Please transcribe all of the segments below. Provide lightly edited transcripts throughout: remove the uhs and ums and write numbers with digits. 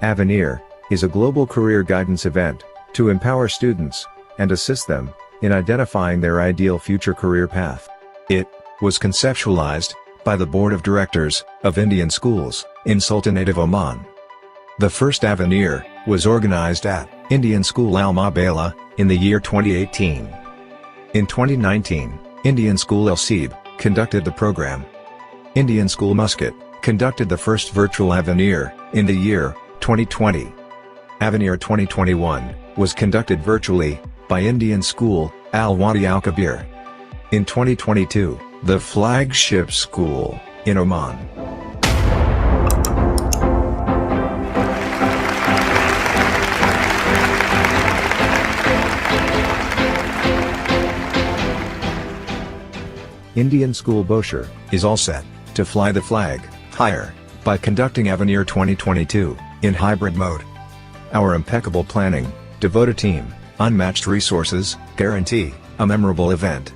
FADHIL is a global career guidance event to empower students and assist them in identifying their ideal future career path. It was conceptualized by the Board of Directors of Indian Schools in Sultanate of Oman. The first FADHIL was organized at Indian School Al Mabala in the year 2018. In 2019, Indian School Al Seeb conducted the program. Indian School Muscat conducted the first virtual FADHIL in the year 2020. FADHIL 2021 was conducted virtually by Indian School Al Wadi Al Kabir. In 2022, the flagship school in Oman. Indian School Boshar is all set to fly the flag higher by conducting FADHIL 2022 in hybrid mode. Our impeccable planning, devoted team, unmatched resources guarantee a memorable event.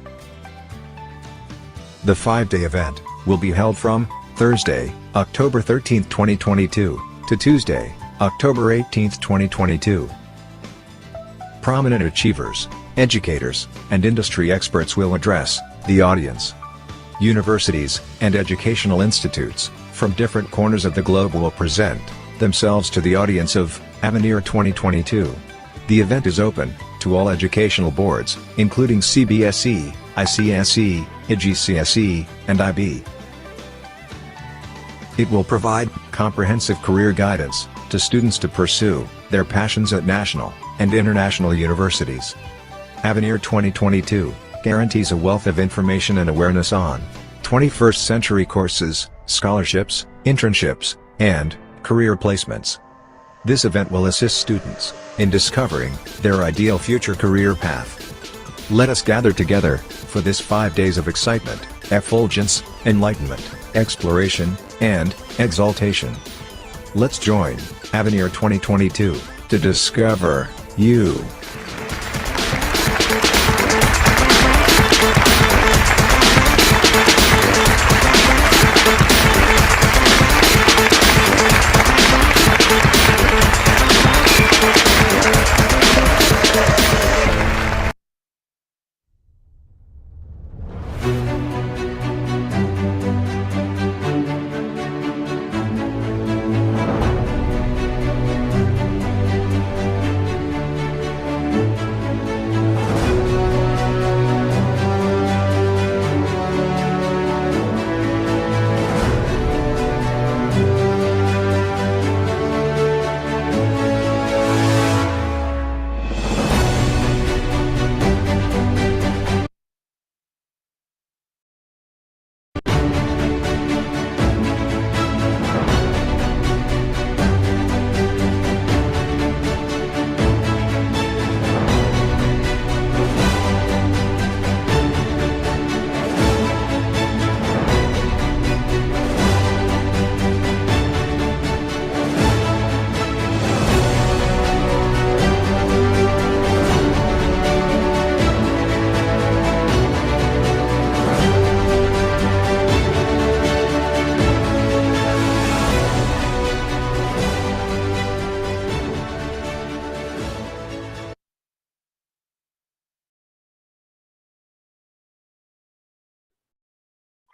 The 5-day event will be held from Thursday, October 13, 2022 to Tuesday, October 18, 2022. Prominent achievers, educators, and industry experts will address the audience. Universities and educational institutes from different corners of the globe will present themselves to the audience of FADHIL 2022. The event is open to all educational boards, including CBSE, ICSE, IGCSE, and IB. It will provide comprehensive career guidance to students to pursue their passions at national and international universities. FADHIL 2022 guarantees a wealth of information and awareness on 21st century courses, scholarships, internships, and career placements. This event will assist students in discovering their ideal future career path. Let us gather together for this 5 days of excitement, effulgence, enlightenment, exploration, and exaltation. Let's join FADHIL 2022 to discover you.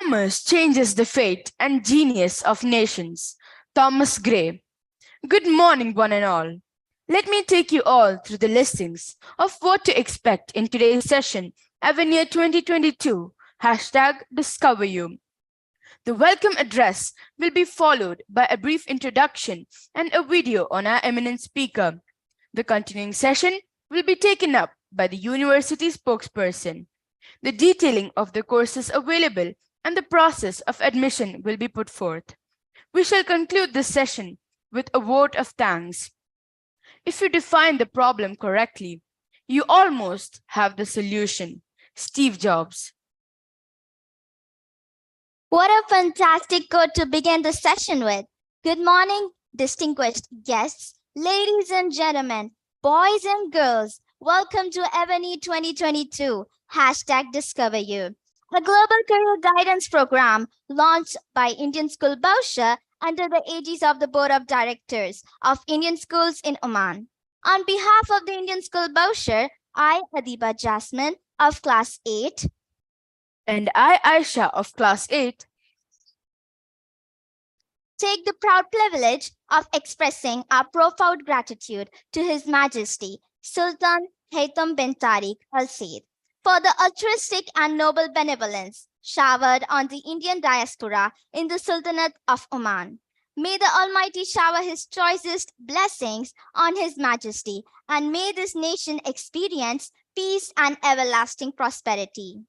Commerce changes the fate and genius of nations. Thomas Gray. Good morning, one and all. Let me take you all through the listings of what to expect in today's session, FADHIL 2022, #DiscoverYou. The welcome address will be followed by a brief introduction and a video on our eminent speaker. The continuing session will be taken up by the university spokesperson. The detailing of the courses available and the process of admission will be put forth. We shall conclude this session with a vote of thanks. If you define the problem correctly, you almost have the solution. Steve Jobs. What a fantastic quote to begin the session with. Good morning, distinguished guests, ladies and gentlemen, boys and girls. Welcome to FADHIL 2022, #DiscoverYou, a global career guidance program launched by Indian School Boshar under the aegis of the Board of Directors of Indian Schools in Oman. On behalf of the Indian School Bowsher, I, Adiba Jasmine of Class 8, And I, Aisha of Class 8, take the proud privilege of expressing our profound gratitude to His Majesty Sultan Haytham bin Tariq Al Said for the altruistic and noble benevolence showered on the Indian diaspora in the Sultanate of Oman. May the Almighty shower His choicest blessings on His Majesty, and may this nation experience peace and everlasting prosperity.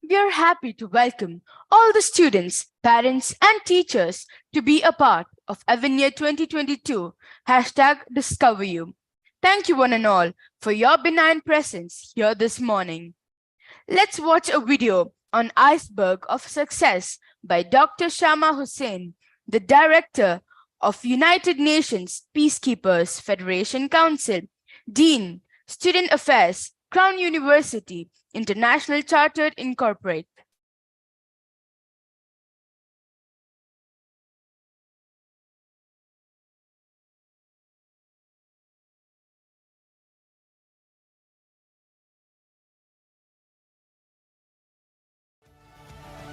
we are happy to welcome all the students, parents, and teachers to be a part of Avenir 2022 #DiscoverYou. Thank you one and all for your benign presence here this morning. Let's watch a video on Iceberg of Success by Dr. Shama Hussain, the Director of United Nations Peacekeepers Federation Council, Dean, Student Affairs, Crown University, International Chartered Incorporate.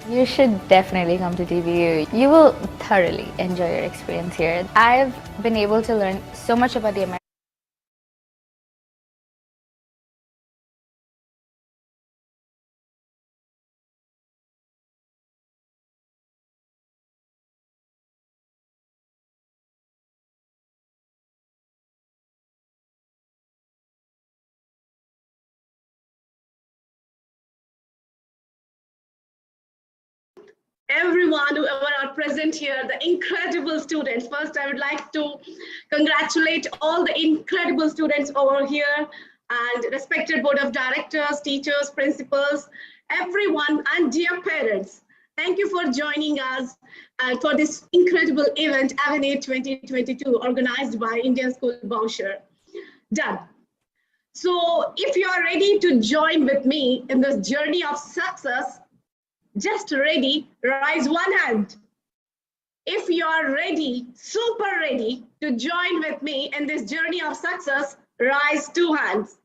You should definitely come to TBU. You will thoroughly enjoy your experience here. I've been able to learn so much about the American. Everyone who are present here, the incredible students. First, I would like to congratulate all the incredible students over here and respected board of directors, teachers, principals, everyone, and dear parents. Thank you for joining us for this incredible event, Avenir 2022, organized by Indian School Bowsher. Done. So if you are ready to join with me in this journey of success, just ready, raise one hand. If you are ready, super ready to join with me in this journey of success, raise two hands.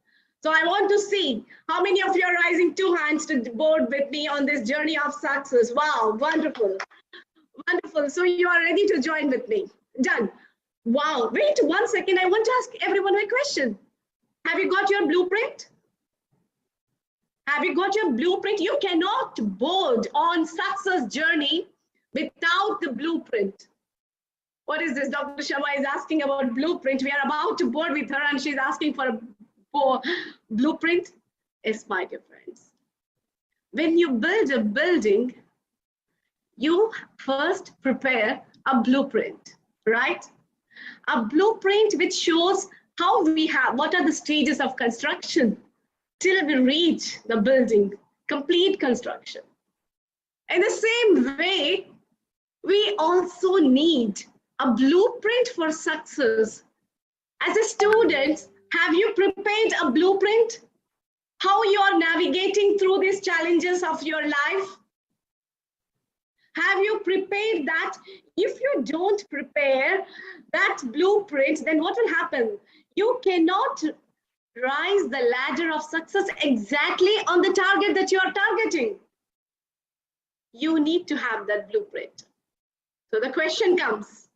So I want to see how many of you are raising two hands to board with me on this journey of success. Wow, wonderful. Wonderful. So you are ready to join with me. Done. Wow. Wait 1 second. I want to ask everyone a question. Have you got your blueprint? Have you got your blueprint? You cannot board on success journey without the blueprint. What is this? Dr. Sharma is asking about blueprint. We are about to board with her and she's asking for a blueprint. Yes, my dear friends. When you build a building, you first prepare a blueprint, right? A blueprint which shows how what are the stages of construction till we reach the building, complete construction. In the same way, we also need a blueprint for success. As a student, have you prepared a blueprint? How you are navigating through these challenges of your life? Have you prepared that? If you don't prepare that blueprint, then what will happen? You cannot rise the ladder of success exactly on the target that you are targeting. You need to have that blueprint. So the question comes.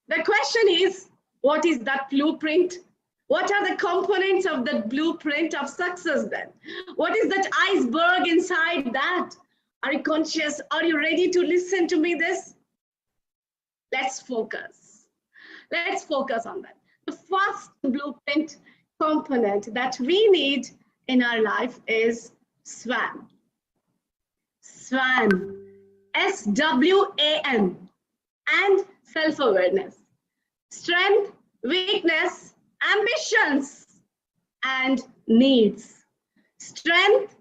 The question is, what is that blueprint? What are the components of the blueprint of success then? What is that iceberg inside that? Are you conscious? Are you ready to listen to me this? Let's focus. Let's focus on that. The first blueprint component that we need in our life is SWAN. SWAN. SWAN. And self-awareness. Strength, weakness, ambitions, and needs. Strength,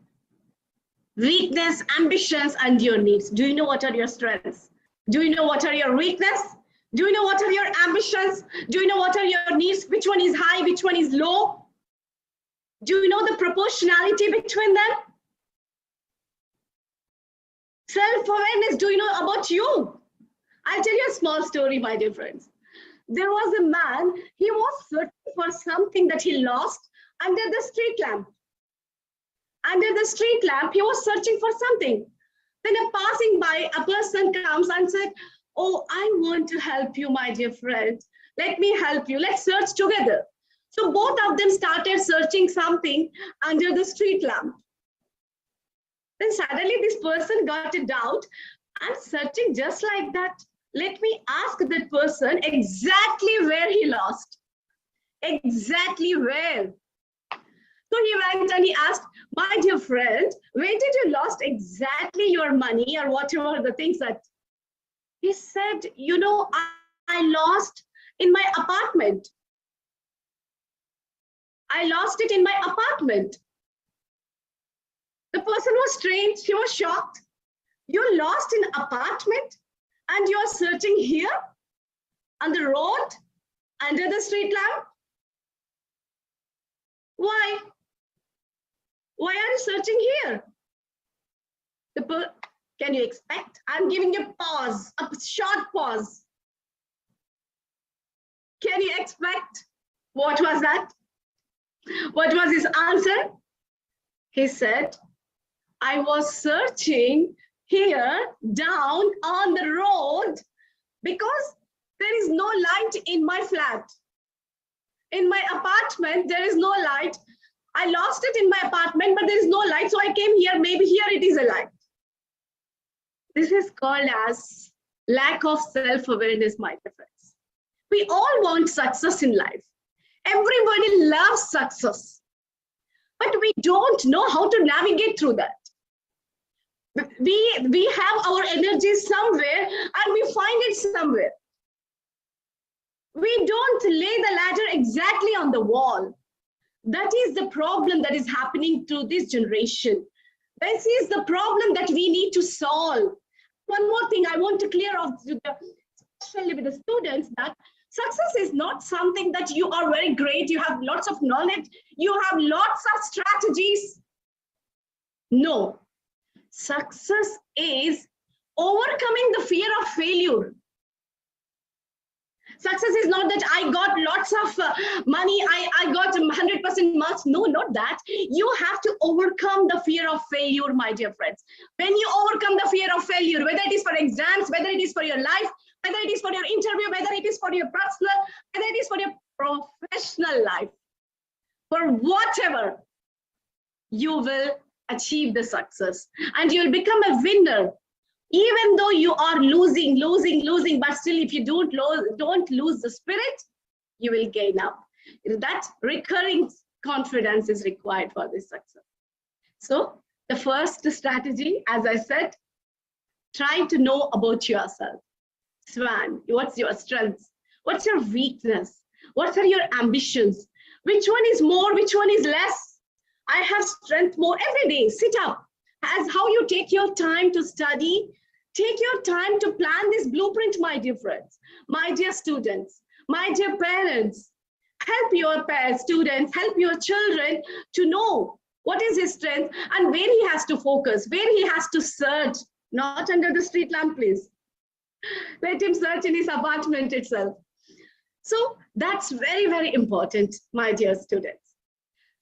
weakness, ambitions, and your needs. Do you know what are your strengths? Do you know what are your weakness? Do you know what are your ambitions? Do you know what are your needs? Which one is high, which one is low? Do you know the proportionality between them? Self-awareness, do you know about you? I'll tell you a small story, my dear friends. There was a man, he was searching for something that he lost under the street lamp. Under the street lamp, he was searching for something. Then a passing by, a person comes and said, oh, I want to help you, my dear friend. Let me help you. Let's search together. So both of them started searching something under the street lamp. Then suddenly this person got a doubt. I'm searching just like that. Let me ask that person exactly where he lost. Exactly where. So he went and he asked, my dear friend, where did you lost exactly your money or whatever the things that? He said, you know, I lost in my apartment. I lost it in my apartment. The person was strange. He was shocked. You lost in apartment and you are searching here on the road under the street lamp? Why? Why are you searching here? Can you expect? I'm giving you a pause, a short pause. Can you expect? What was that? What was his answer? He said, I was searching here down on the road because there is no light in my flat. In my apartment, there is no light. I lost it in my apartment, but there is no light. So I came here. Maybe here it is a light. This is called as lack of self-awareness, my dear friends. We all want success in life. Everybody loves success. But we don't know how to navigate through that. We have our energy somewhere and we find it somewhere. We don't lay the ladder exactly on the wall. That is the problem that is happening to this generation. This is the problem that we need to solve. One more thing I want to clear off, especially with the students, that success is not something that you are very great, you have lots of knowledge, you have lots of strategies. No. Success is overcoming the fear of failure. Success is not that I got lots of money, I got 100% marks. No, not that. You have to overcome the fear of failure, my dear friends. When you overcome the fear of failure, whether it is for exams, whether it is for your life, whether it is for your interview, whether it is for your personal, whether it is for your professional life, for whatever, you will achieve the success and you'll become a winner. Even though you are losing, but still if you don't lose the spirit, you will gain up. That recurring confidence is required for this success. So the first strategy, as I said, try to know about yourself. Swan, what's your strengths? What's your weakness? What are your ambitions? Which one is more? Which one is less? I have strength more. Every day, sit up. As how you take your time to study, take your time to plan this blueprint, my dear friends, my dear students, my dear parents. Help your students, help your children to know what is his strength and where he has to focus, where he has to search, not under the street lamp, please. Let him search in his apartment itself. So that's very, very important, my dear students.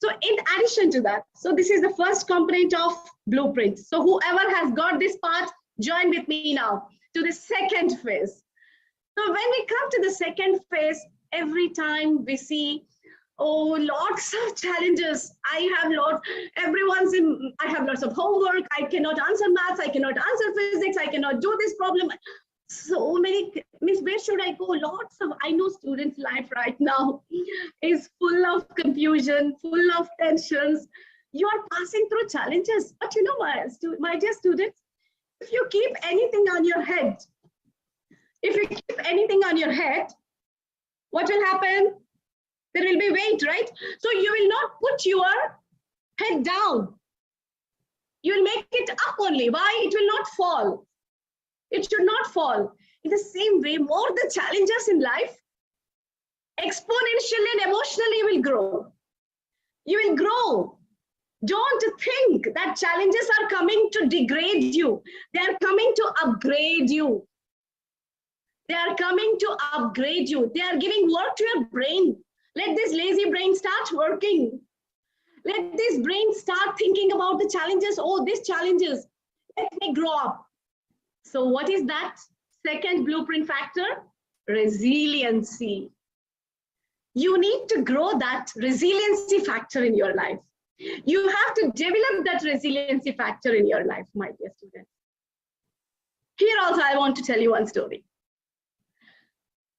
So in addition to that, so this is the first component of blueprint. So whoever has got this part, join with me now to the second phase. So when we come to the second phase, every time we see, oh, lots of challenges. I have lots of homework. I cannot answer maths. I cannot answer physics. I cannot do this problem. So many, Miss, where should I go? Lots of, I know students' life right now is full of confusion, full of tensions. You are passing through challenges. But you know, my dear students, if you keep anything on your head, what will happen? There will be weight, right? So you will not put your head down. You will make it up only. Why? It will not fall. It should not fall. In the same way, more the challenges in life, exponentially and emotionally you will grow. You will grow. Don't think that challenges are coming to degrade you. They are coming to upgrade you. They are coming to upgrade you. They are giving work to your brain. Let this lazy brain start working. Let this brain start thinking about the challenges. Oh, these challenges. Let me grow up. So what is that second blueprint factor? Resiliency. You need to grow that resiliency factor in your life. You have to develop that resiliency factor in your life, my dear students. Here also, I want to tell you one story.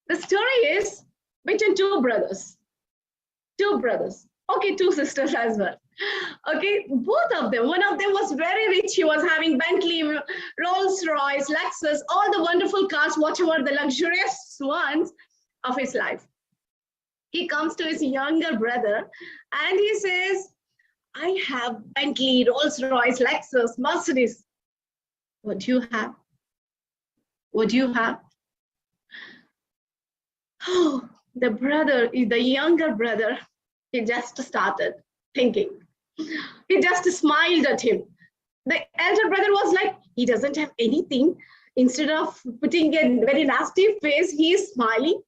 The story is between two brothers. Okay, two sisters as well. Okay, both of them. One of them was very rich. He was having Bentley, Rolls Royce, Lexus, all the wonderful cars, whatever the luxurious ones of his life. He comes to his younger brother and he says, I have Bentley, Rolls Royce, Lexus, Mercedes. What do you have? What do you have? Oh, the younger brother, he just started thinking. He just smiled at him. The elder brother was like, he doesn't have anything. Instead of putting a very nasty face, he's smiling.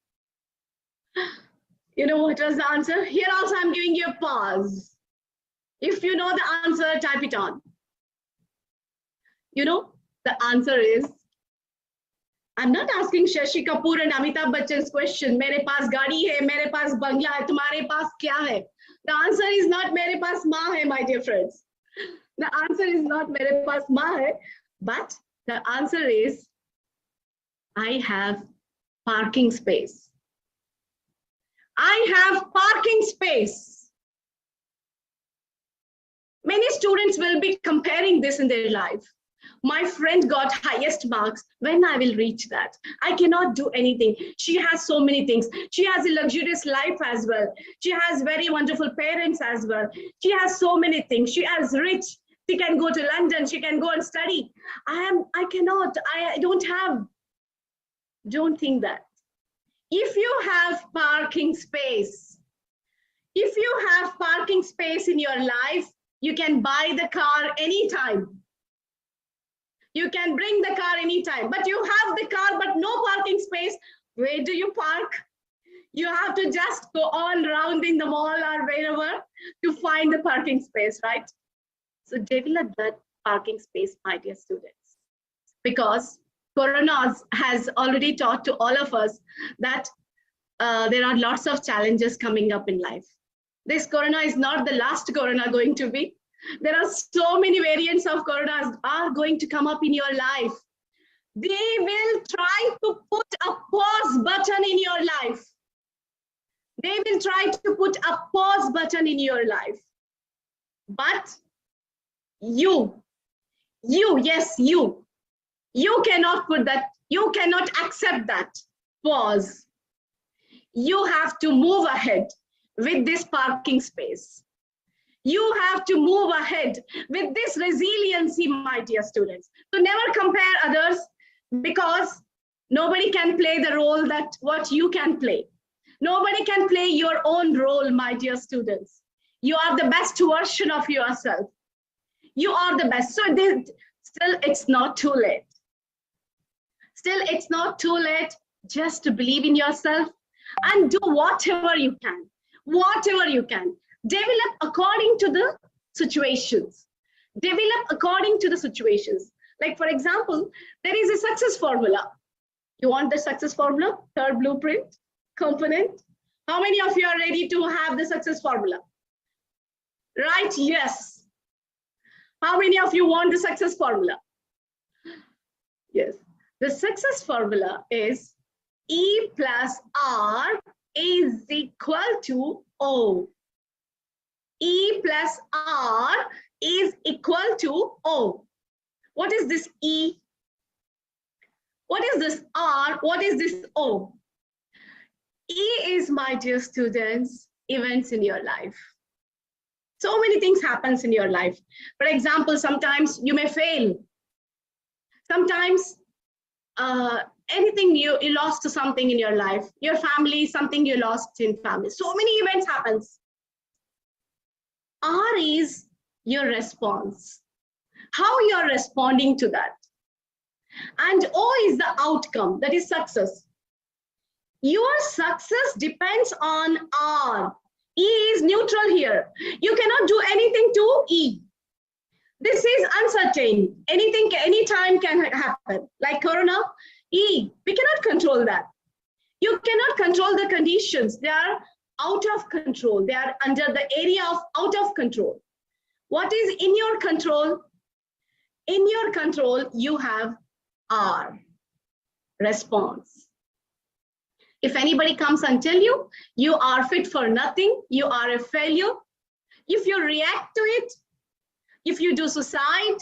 You know what was the answer? Here also I'm giving you a pause. If you know the answer, type it on. You know, the answer is, I'm not asking Shashi Kapoor and Amitabh Bachchan's question, mere paas gaadi hai, mere paas bangla hai, tumhare paas kya hai? The answer is not mere paas maa hai, my dear friends. The answer is not mere paas maa hai, but the answer is, I have parking space. I have parking space. Many students will be comparing this in their life. My friend got highest marks. When I will reach that? I cannot do anything. She has so many things. She has a luxurious life as well. She has very wonderful parents as well. She has so many things. She is rich. She can go to London. She can go and study. I cannot. I don't have. Don't think that. If you have parking space, if you have parking space in your life, you can buy the car anytime. You can bring the car anytime, but you have the car, but no parking space. Where do you park? You have to just go on around in the mall or wherever to find the parking space, right? So develop that parking space, my dear students, because Corona has already taught to all of us that there are lots of challenges coming up in life. This Corona is not the last Corona going to be. There are so many variants of Corona are going to come up in your life. They will try to put a pause button in your life. They will try to put a pause button in your life. But you cannot put that, you cannot accept that pause. You have to move ahead with this parking space. You have to move ahead with this resiliency, my dear students. So never compare others, because nobody can play the role that what you can play. Nobody can play your own role, my dear students. You are the best version of yourself. You are the best. So still, it's not too late. Still, it's not too late just to believe in yourself and do whatever you can. Whatever you can. Develop according to the situations. Develop according to the situations. Like, for example, there is a success formula. You want the success formula? Third blueprint component. How many of you are ready to have the success formula? Right? Yes. How many of you want the success formula? Yes. The success formula is E plus R is equal to O. E plus R is equal to O. What is this E? What is this R? What is this O? E is, my dear students, events in your life. So many things happens in your life. For example, sometimes you may fail. Sometimes anything you lost to something in your life. Your family, something you lost in family. So many events happens. R is your response. How you're responding to that. And O is the outcome, that is success. Your success depends on R. E is neutral here. You cannot do anything to E. This is uncertain. Anything, anytime can happen. Like Corona, E, we cannot control that. You cannot control the conditions. They are out of control. They are under the area of out of control. What is in your control? In your control, you have R, response. If anybody comes and tell you, you are fit for nothing, you are a failure, if you react to it, if you do suicide,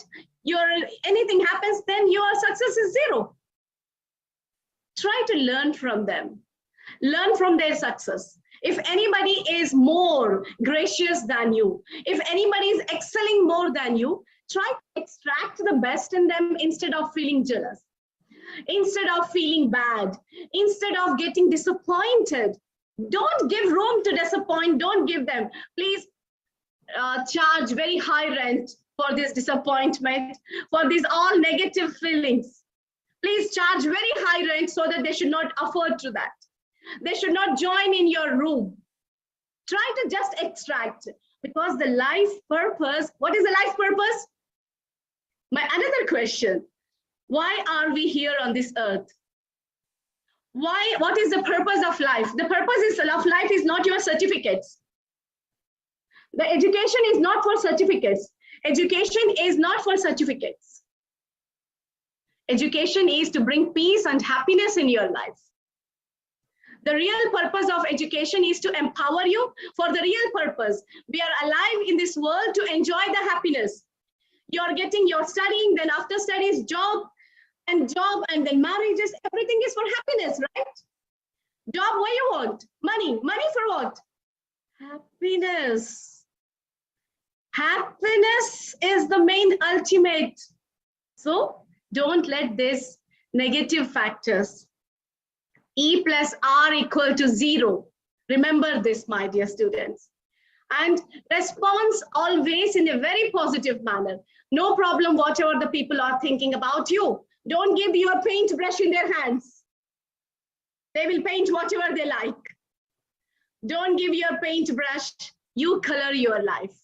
anything happens, then your success is zero. Try to learn from them. Learn from their success. If anybody is more gracious than you, if anybody is excelling more than you, try to extract the best in them instead of feeling jealous, instead of feeling bad, instead of getting disappointed. Don't give room to disappoint. Don't give them. Please charge very high rent for this disappointment, for these all negative feelings. Please charge very high rent so that they should not afford to that. They should not join in your room. Try to just extract, because the life purpose, what is the life purpose? My another question, why are we here on this earth? Why? What is the purpose of life? The purpose of life is not your certificates. The education is not for certificates. Education is not for certificates. Education is to bring peace and happiness in your life. The real purpose of education is to empower you for the real purpose. We are alive in this world to enjoy the happiness. You're getting your studying, then after studies, job, and then marriages, everything is for happiness, right? Job, what you want? Money. Money for what? Happiness. Happiness is the main ultimate. So don't let this negative factors. E plus R equal to 0. Remember this, my dear students. And response always in a very positive manner. No problem, whatever the people are thinking about you. Don't give your paintbrush in their hands. They will paint whatever they like. Don't give your paintbrush. You color your life.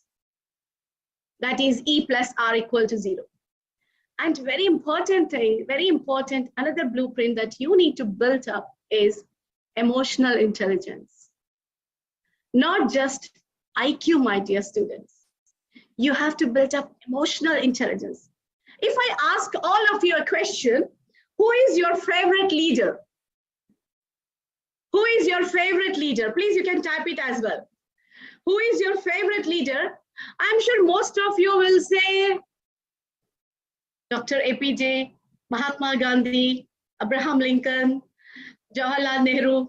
That is E plus R equal to 0. And very important thing, very important, another blueprint that you need to build up is emotional intelligence. Not just IQ, my dear students. You have to build up emotional intelligence. If I ask all of you a question, who is your favorite leader? Who is your favorite leader? Please, you can type it as well. Who is your favorite leader? I'm sure most of you will say Dr. APJ, Mahatma Gandhi, Abraham Lincoln, Jawaharlal Nehru,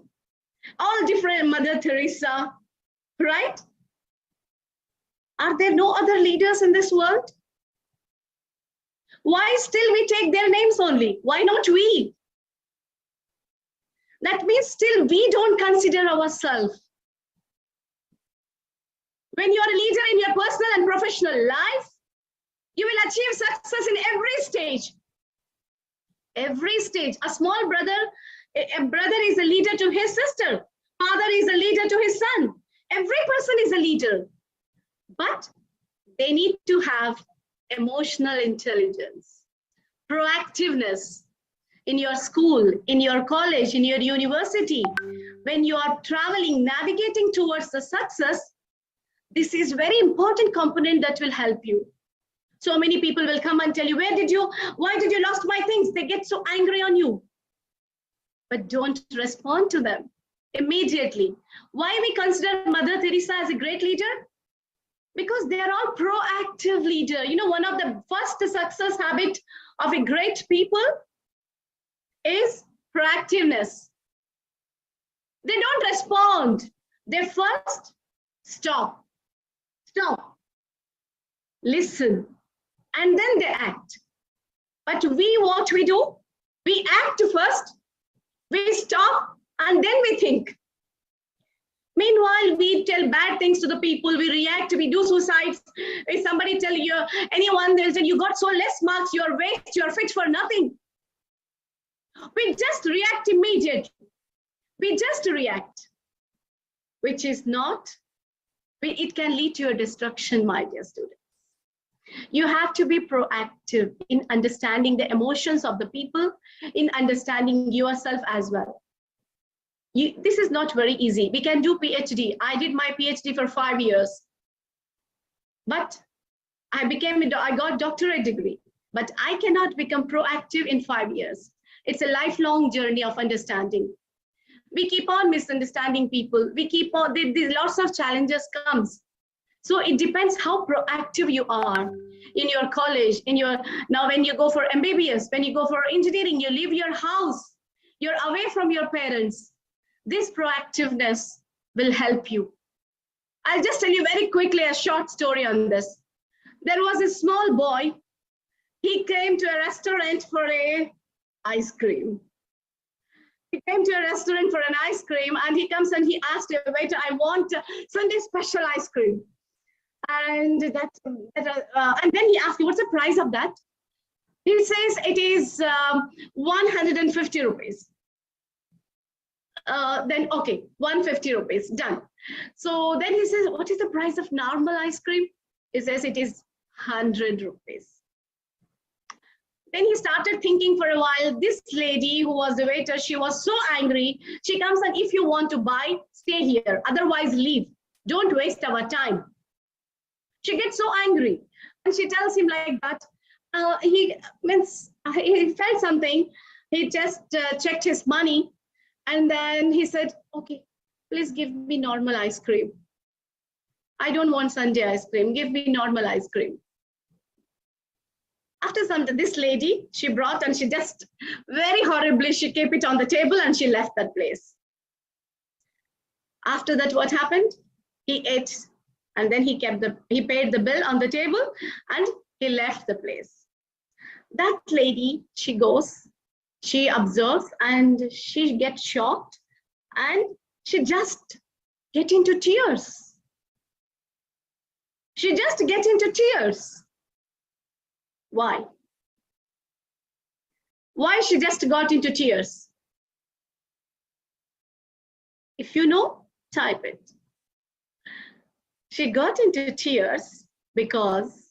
all different, Mother Teresa, right? Are there no other leaders in this world? Why still we take their names only? Why not we? That means still we don't consider ourselves. When you're a leader in your personal and professional life, you will achieve success in every stage. Every stage. A small brother, a brother is a leader to his sister. Father is a leader to his son. Every person is a leader. But they need to have emotional intelligence, proactiveness in your school, in your college, in your university. When you are traveling, navigating towards the success, this is very important component that will help you. So many people will come and tell you, why did you lost my things? They get so angry on you. But don't respond to them immediately. Why we consider Mother Teresa as a great leader? Because they are all proactive leader. You know, one of the first success habit of a great people is proactiveness. They don't respond. They first stop, listen, and then they act. But what we do? We act first, we stop, and then we think. Meanwhile, we tell bad things to the people, we react, we do suicides. If somebody tell you, anyone, they'll say, you got so less marks, you're waste, you're fit for nothing. We just react immediately. We just react, which is not, it can lead to your destruction, my dear students. You have to be proactive in understanding the emotions of the people, in understanding yourself as well. This is not very easy. We can do PhD. I did my PhD for 5 years, but I got doctorate degree, but I cannot become proactive in 5 years. It's a lifelong journey of understanding. We keep on misunderstanding people. We keep on, lots of challenges comes. So it depends how proactive you are in your college, now when you go for MBBS, when you go for engineering, you leave your house, you're away from your parents. This proactiveness will help you. I'll just tell you very quickly a short story on this. There was a small boy. He came to a restaurant for an ice cream. He came to a restaurant for an ice cream, and he comes and he asked the waiter, I want Sunday special ice cream. And then he asked, what's the price of that? He says it is 150 rupees. Then, okay, 150 rupees, done. So then he says, what is the price of normal ice cream? He says it is 100 rupees. Then he started thinking for a while. This lady who was the waiter, she was so angry. She comes and if you want to buy, stay here. Otherwise, leave. Don't waste our time. She gets so angry. And she tells him like that. He felt something. He just checked his money. And then he said, okay, please give me normal ice cream. I don't want Sunday ice cream. Give me normal ice cream. After some time, this lady, she brought and she just very horribly, she kept it on the table and she left that place. After that, what happened? He ate and then he paid the bill on the table and he left the place. That lady, she goes, she observes and she gets shocked and she just gets into tears. She just gets into tears. Why? Why she just got into tears? If you know, type it. She got into tears because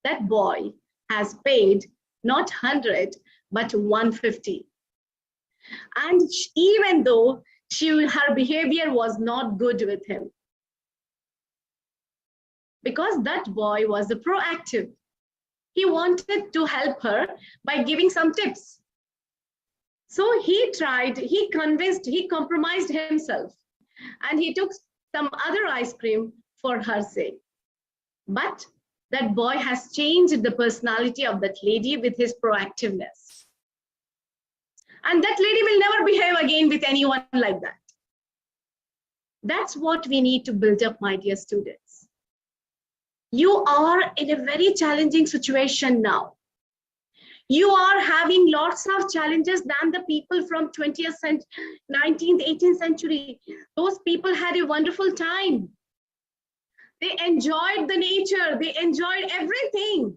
that boy has paid not 100, but 150. And even though her behavior was not good with him, because that boy was a proactive. He wanted to help her by giving some tips. So he compromised himself and he took some other ice cream for her sake. But that boy has changed the personality of that lady with his proactiveness. And that lady will never behave again with anyone like that. That's what we need to build up, my dear students. You are in a very challenging situation now. You are having lots of challenges than the people from 20th century, 19th, 18th century. Those people had a wonderful time. They enjoyed the nature. They enjoyed everything.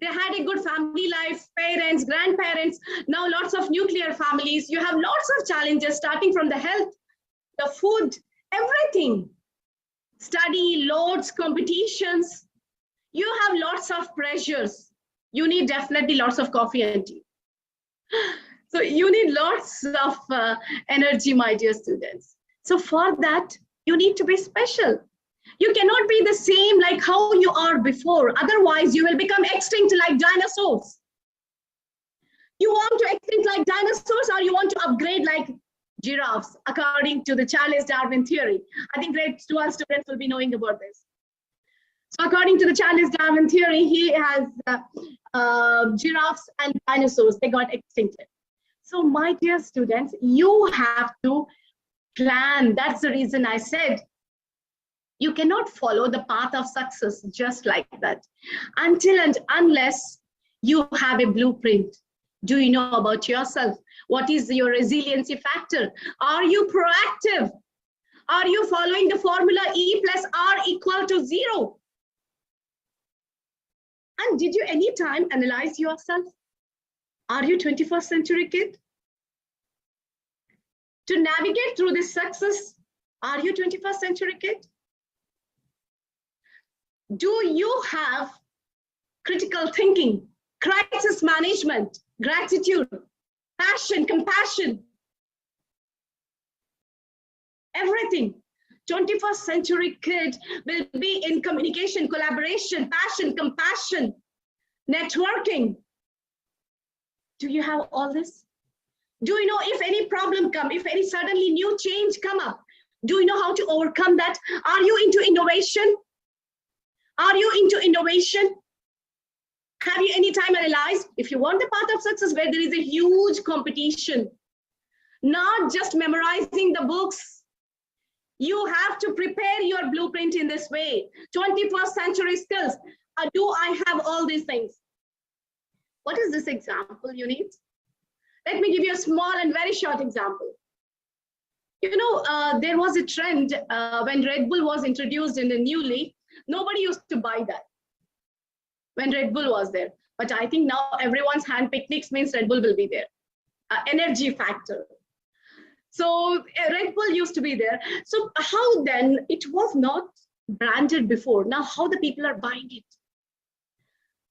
They had a good family life, parents, grandparents. Now lots of nuclear families. You have lots of challenges starting from the health, the food, everything. Study, loads, competitions. You have lots of pressures. You need definitely lots of coffee and tea. So you need lots of energy, my dear students. So for that, you need to be special. You cannot be the same like how you are before. Otherwise, you will become extinct like dinosaurs. You want to extinct like dinosaurs or you want to upgrade like giraffes, according to the Charles Darwin theory. I think grade 12 students will be knowing about this. So according to the Charles Darwin theory, he has giraffes and dinosaurs, they got extincted. So my dear students, you have to plan. That's the reason I said, you cannot follow the path of success just like that until and unless you have a blueprint. Do you know about yourself? What is your resiliency factor? Are you proactive? Are you following the formula E plus R equal to 0? And did you any time analyze yourself? Are you 21st century kid? to navigate through this success? Are you 21st century kid? Do you have critical thinking, crisis management, gratitude, passion, compassion? Everything. 21st century kid will be in communication, collaboration, passion, compassion, networking. Do you have all this? Do you know if any problem come, if any suddenly new change come up, do you know how to overcome that? Are you into innovation? Are you into innovation? Have you any time analyzed? If you want the path of success where there is a huge competition, not just memorizing the books, you have to prepare your blueprint in this way. 21st century skills. Do I have all these things? What is this example you need? Let me give you a small and very short example. You know, there was a trend when Red Bull was introduced in the newly, nobody used to buy that when Red Bull was there. But I think now everyone's hand picnics means Red Bull will be there. Energy factor. So Red Bull used to be there. So how then, it was not branded before. Now how the people are buying it?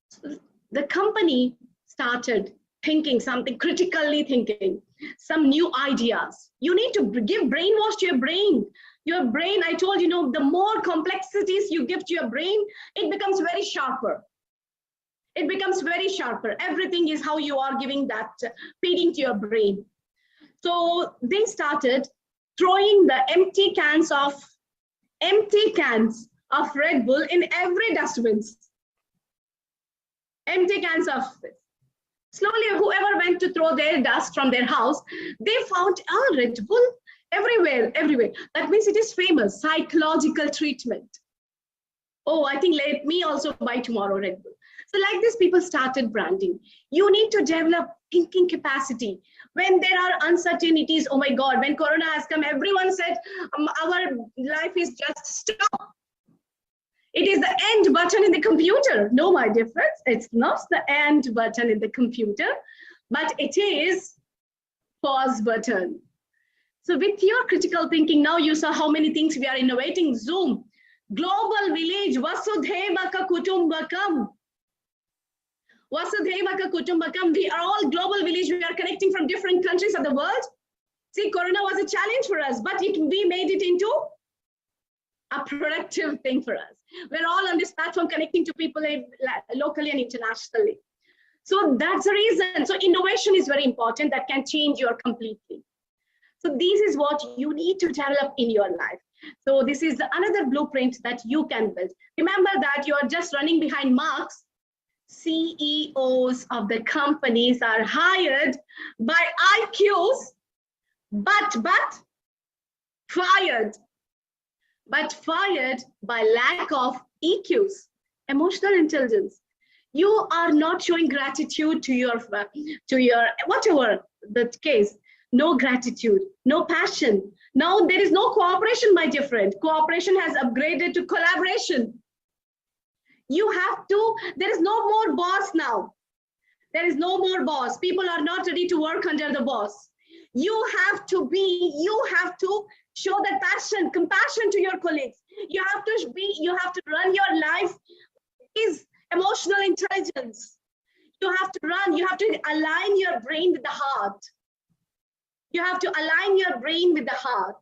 So the company started thinking something, critically thinking, some new ideas. You need to give brainwash to your brain. Your brain, I told you, know, the more complexities you give to your brain, it becomes very sharper. It becomes very sharper. Everything is how you are giving that, feeding to your brain. So they started throwing the empty cans of Red Bull in every dustbins. Empty cans of this. Slowly, whoever went to throw their dust from their house, they found Red Bull everywhere, everywhere. That means it is famous, psychological treatment. Oh, I think let me also buy tomorrow Red Bull. So like this, people started branding. You need to develop thinking capacity. When there are uncertainties, oh my God, when Corona has come, everyone said, our life is just stop. It is the end button in the computer. No, my dear friends, it's not the end button in the computer, but it is pause button. So with your critical thinking, now you saw how many things we are innovating. Zoom, global village, Vasudhaiva Kutumbakam. Vasudhaiva Kutumbakam. We are all global village. We are connecting from different countries of the world. See, Corona was a challenge for us, but we made it into a productive thing for us. We're all on this platform connecting to people locally and internationally. So that's the reason. So innovation is very important. That can change your completely. So this is what you need to develop in your life. So this is another blueprint that you can build. Remember that you are just running behind marks. CEOs of the companies are hired by IQs, but fired by lack of EQs, emotional intelligence. You are not showing gratitude to your whatever the case. No gratitude, no passion. Now there is no cooperation, my dear friend. Cooperation has upgraded to collaboration. You have to, there is no more boss now. There is no more boss. People are not ready to work under the boss. You have to show that passion, compassion to your colleagues. You have to run your life is emotional intelligence. You have to align your brain with the heart. You have to align your brain with the heart.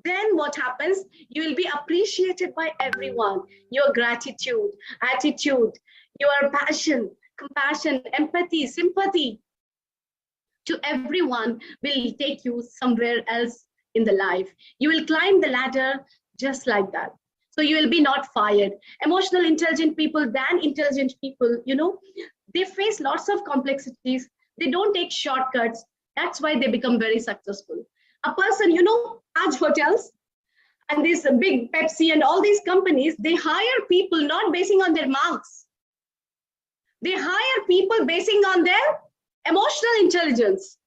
Then what happens? You will be appreciated by everyone. Your gratitude, attitude, your passion, compassion, empathy, sympathy to everyone will take you somewhere else in the life. You will climb the ladder just like that. So you will be not fired. Emotional intelligent people than intelligent people, you know, they face lots of complexities. They don't take shortcuts. That's why they become very successful. A person, you know, Taj Hotels and this big Pepsi and all these companies, they hire people not basing on their marks. They hire people basing on their emotional intelligence.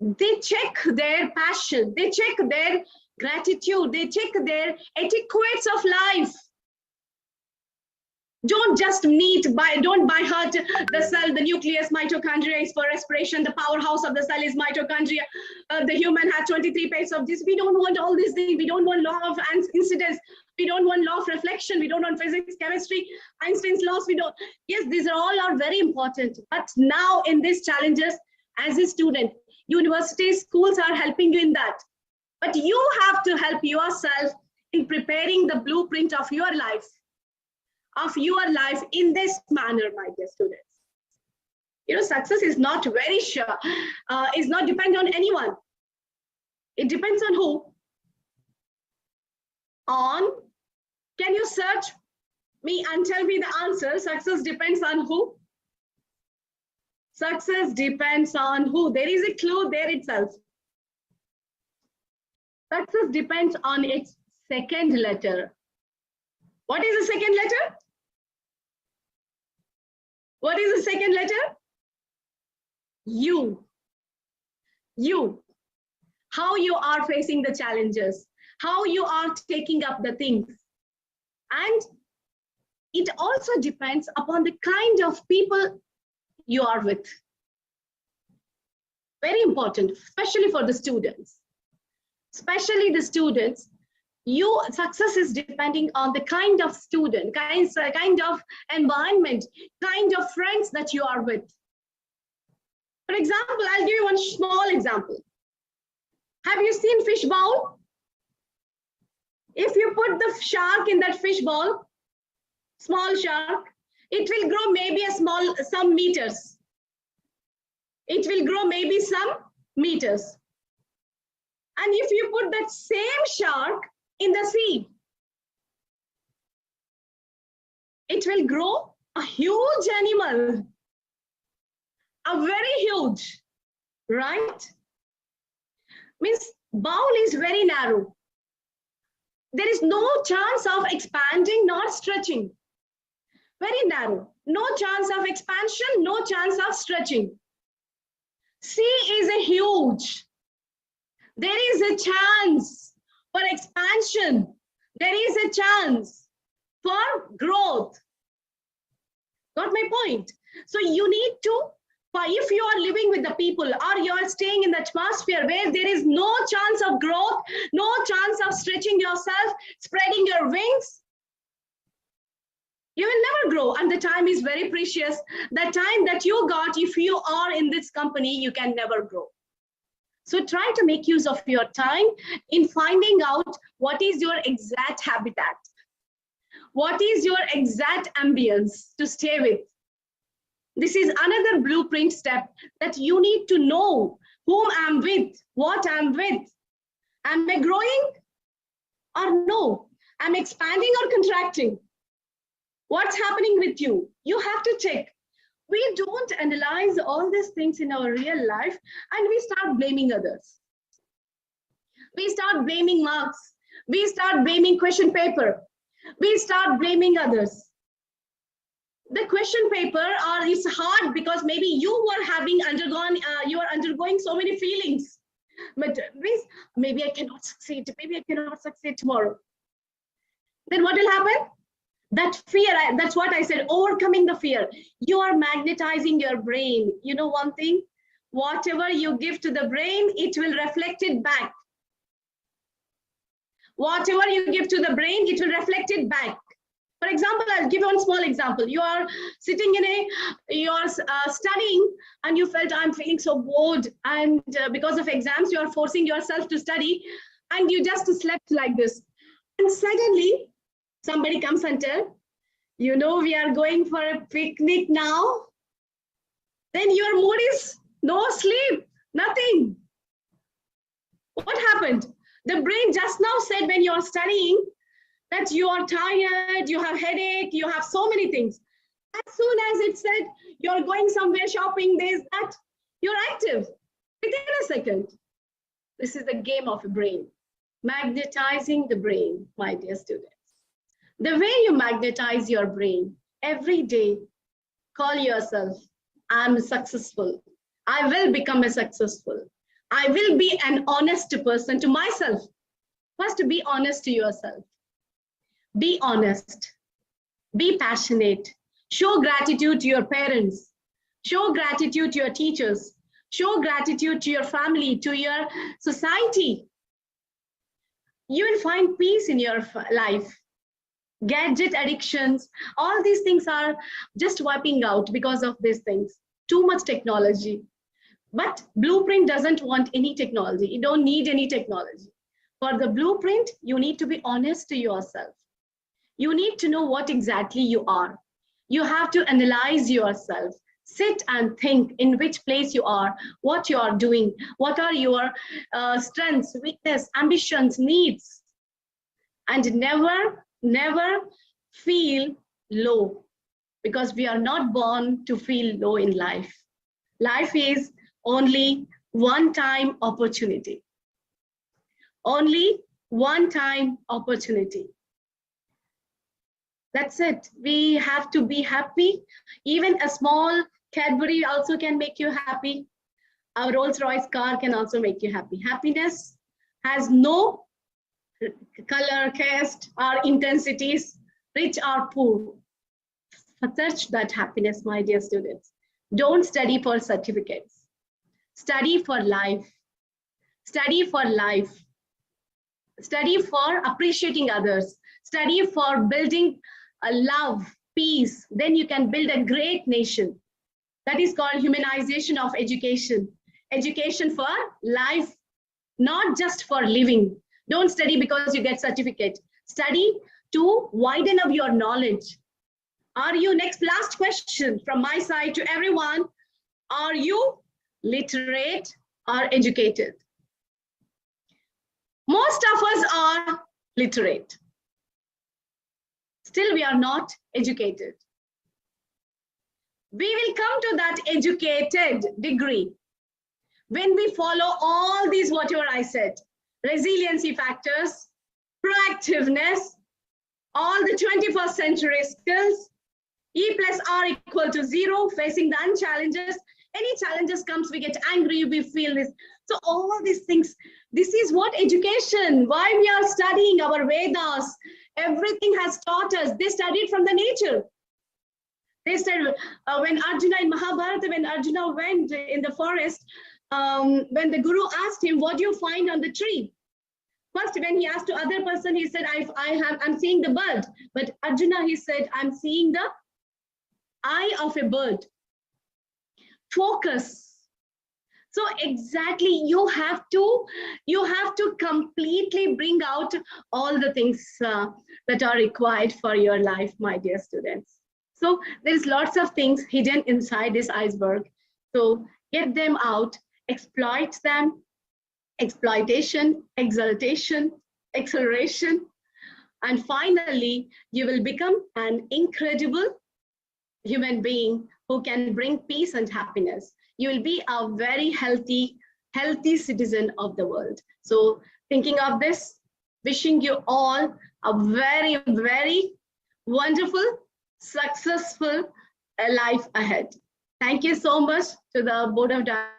They check their passion. They check their gratitude. They check their etiquettes of life. Don't by heart the cell, the nucleus, mitochondria is for respiration, the powerhouse of the cell is mitochondria. The human has 23 pairs of this. We don't want all these things. We don't want law of incidence. We don't want law of reflection. We don't want physics, chemistry, Einstein's laws. We don't. Yes, these are very important. But now in these challenges, as a student, universities, schools are helping you in that. But you have to help yourself in preparing the blueprint of your life in this manner, my dear students. You know, success is not very sure, is not dependent on anyone. It depends on who? Can you search me and tell me the answer? Success depends on who? Success depends on who? There is a clue there itself. Success depends on its second letter. What is the second letter? What is the second letter? You. How you are facing the challenges, how you are taking up the things. And it also depends upon the kind of people you are with. Very important, especially for the students. Especially the students, success is depending on the kind of student, kind of environment, kind of friends that you are with. For example, I'll give you one small example. Have you seen fish bowl? If you put the shark in that fish bowl, small shark, it will grow maybe some meters. It will grow maybe some meters. And if you put that same shark in the sea, it will grow a huge animal, a very huge, right? Means bowl is very narrow. There is no chance of expanding nor stretching. Very narrow. No chance of expansion, no chance of stretching. Sea is a huge. There is a chance for expansion. There is a chance for growth. Got my point? So you need to, if you are living with the people or you are staying in the atmosphere where there is no chance of growth, no chance of stretching yourself, spreading your wings, you will never grow. And the time is very precious. The time that you got, if you are in this company, you can never grow. So try to make use of your time in finding out what is your exact habitat. What is your exact ambience to stay with? This is another blueprint step that you need to know whom I'm with, what I'm with. Am I growing or no? Am I expanding or contracting? What's happening with you? You have to check. We don't analyze all these things in our real life and we start blaming others. We start blaming marks. We start blaming question paper. We start blaming others. The question paper is hard because maybe you are undergoing so many feelings. But maybe I cannot succeed. Maybe I cannot succeed tomorrow. Then what will happen? That fear, that's what I said, overcoming the fear. You are magnetizing your brain. You know one thing? Whatever you give to the brain, it will reflect it back. Whatever you give to the brain, it will reflect it back. For example, I'll give you one small example. You are sitting you are studying and you felt, I'm feeling so bored. And because of exams, you are forcing yourself to study and you just slept like this. And suddenly somebody comes and tells, you know, we are going for a picnic now. Then your mood is no sleep, nothing. What happened? The brain just now said when you are studying that you are tired, you have headache, you have so many things. As soon as it said you're going somewhere shopping, there's that, you're active within a second. This is the game of the brain. Magnetizing the brain, my dear students. The way you magnetize your brain, every day, call yourself, I'm successful. I will become a successful. I will be an honest person to myself. First, be honest to yourself. Be honest. Be passionate. Show gratitude to your parents. Show gratitude to your teachers. Show gratitude to your family, to your society. You will find peace in your life. Gadget addictions, all these things are just wiping out because of these things. Too much technology. But Blueprint doesn't want any technology. You don't need any technology. For the Blueprint, you need to be honest to yourself. You need to know what exactly you are. You have to analyze yourself. Sit and think in which place you are, what you are doing, what are your strengths, weakness, ambitions, needs. And never feel low, because we are not born to feel low in life. Life is only one-time opportunity. Only one-time opportunity. That's it. We have to be happy. Even a small Cadbury also can make you happy. Our Rolls-Royce car can also make you happy. Happiness has no color, caste, or intensities, rich or poor. Search that happiness, my dear students. Don't study for certificates. Study for life. Study for life. Study for appreciating others. Study for building a love, peace. Then you can build a great nation. That is called humanization of education. Education for life, not just for living. Don't study because you get certificate. Study to widen up your knowledge. Are you, last question from my side to everyone. Are you literate or educated? Most of us are literate. Still, we are not educated. We will come to that educated degree when we follow all these, whatever I said, resiliency factors, proactiveness, all the 21st century skills, E plus R equal to 0, facing the challenges. Any challenges comes, we get angry, we feel this. So all these things, this is what education, why we are studying our Vedas, everything has taught us. They studied from the nature. They said when Arjuna in Mahabharata, when Arjuna went in the forest, when the Guru asked him, what do you find on the tree? First, when he asked the other person, he said, I'm seeing the bird. But Arjuna, he said, I'm seeing the eye of a bird. Focus. So exactly, you have to completely bring out all the things that are required for your life, my dear students. So there's lots of things hidden inside this iceberg. So get them out, exploit them, exploitation, exaltation, acceleration, and finally, you will become an incredible human being who can bring peace and happiness. You will be a very healthy citizen of the world. So thinking of this, wishing you all a very, very wonderful, successful life ahead. Thank you so much to the Board of Directors.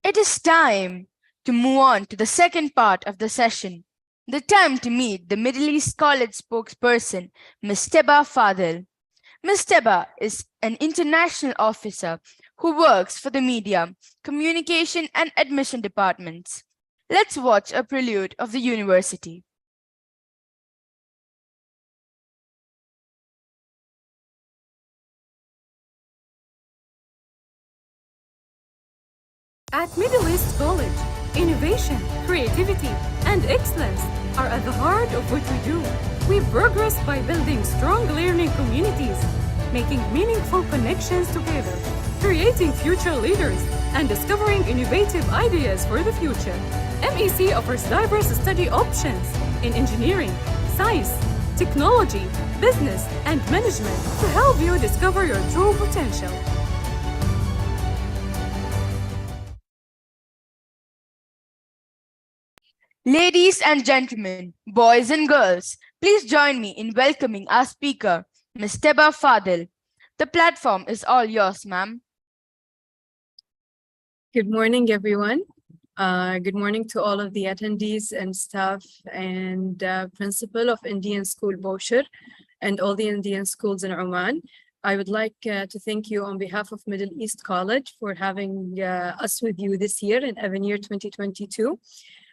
It is time to move on to the second part of the session, the time to meet the Middle East College spokesperson, Ms. TEBA FADHIL. Ms. TEBA is an international officer who works for the media, communication, and admission departments. Let's watch a prelude of the university. At Middle East College, innovation, creativity, and excellence are at the heart of what we do. We progress by building strong learning communities, making meaningful connections together, creating future leaders, and discovering innovative ideas for the future. MEC offers diverse study options in engineering, science, technology, business, and management to help you discover your true potential. Ladies and gentlemen, boys and girls, please join me in welcoming our speaker, Ms. TEBA FADHIL. The platform is all yours, ma'am. Good morning, everyone. Good morning to all of the attendees and staff and principal of Indian School Boshir and all the Indian schools in Oman. I would like to thank you on behalf of Middle East College for having us with you this year in Avenir 2022.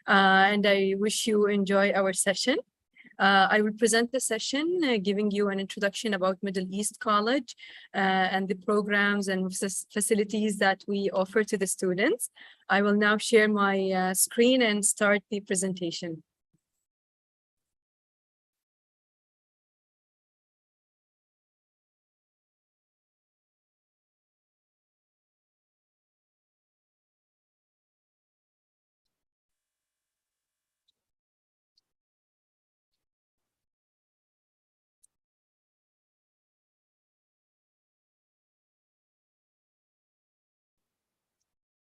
And I wish you enjoy our session. I will present the session giving you an introduction about Middle East College and the programs and facilities that we offer to the students. I will now share my screen and start the presentation.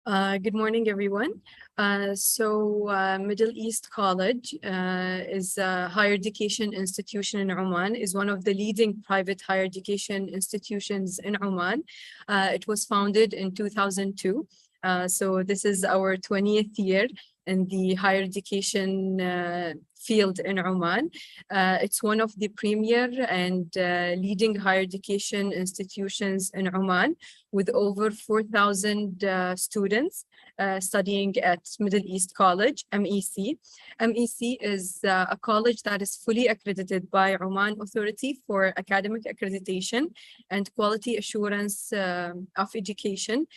Good morning, everyone. Middle East College is a higher education institution in Oman, is one of the leading private higher education institutions in Oman. It was founded in 2002. So this is our 20th year in the higher education field in Oman. It's one of the premier and leading higher education institutions in Oman, with over 4,000 students studying at Middle East College, MEC. MEC is a college that is fully accredited by Oman Authority for Academic Accreditation and Quality Assurance of Education,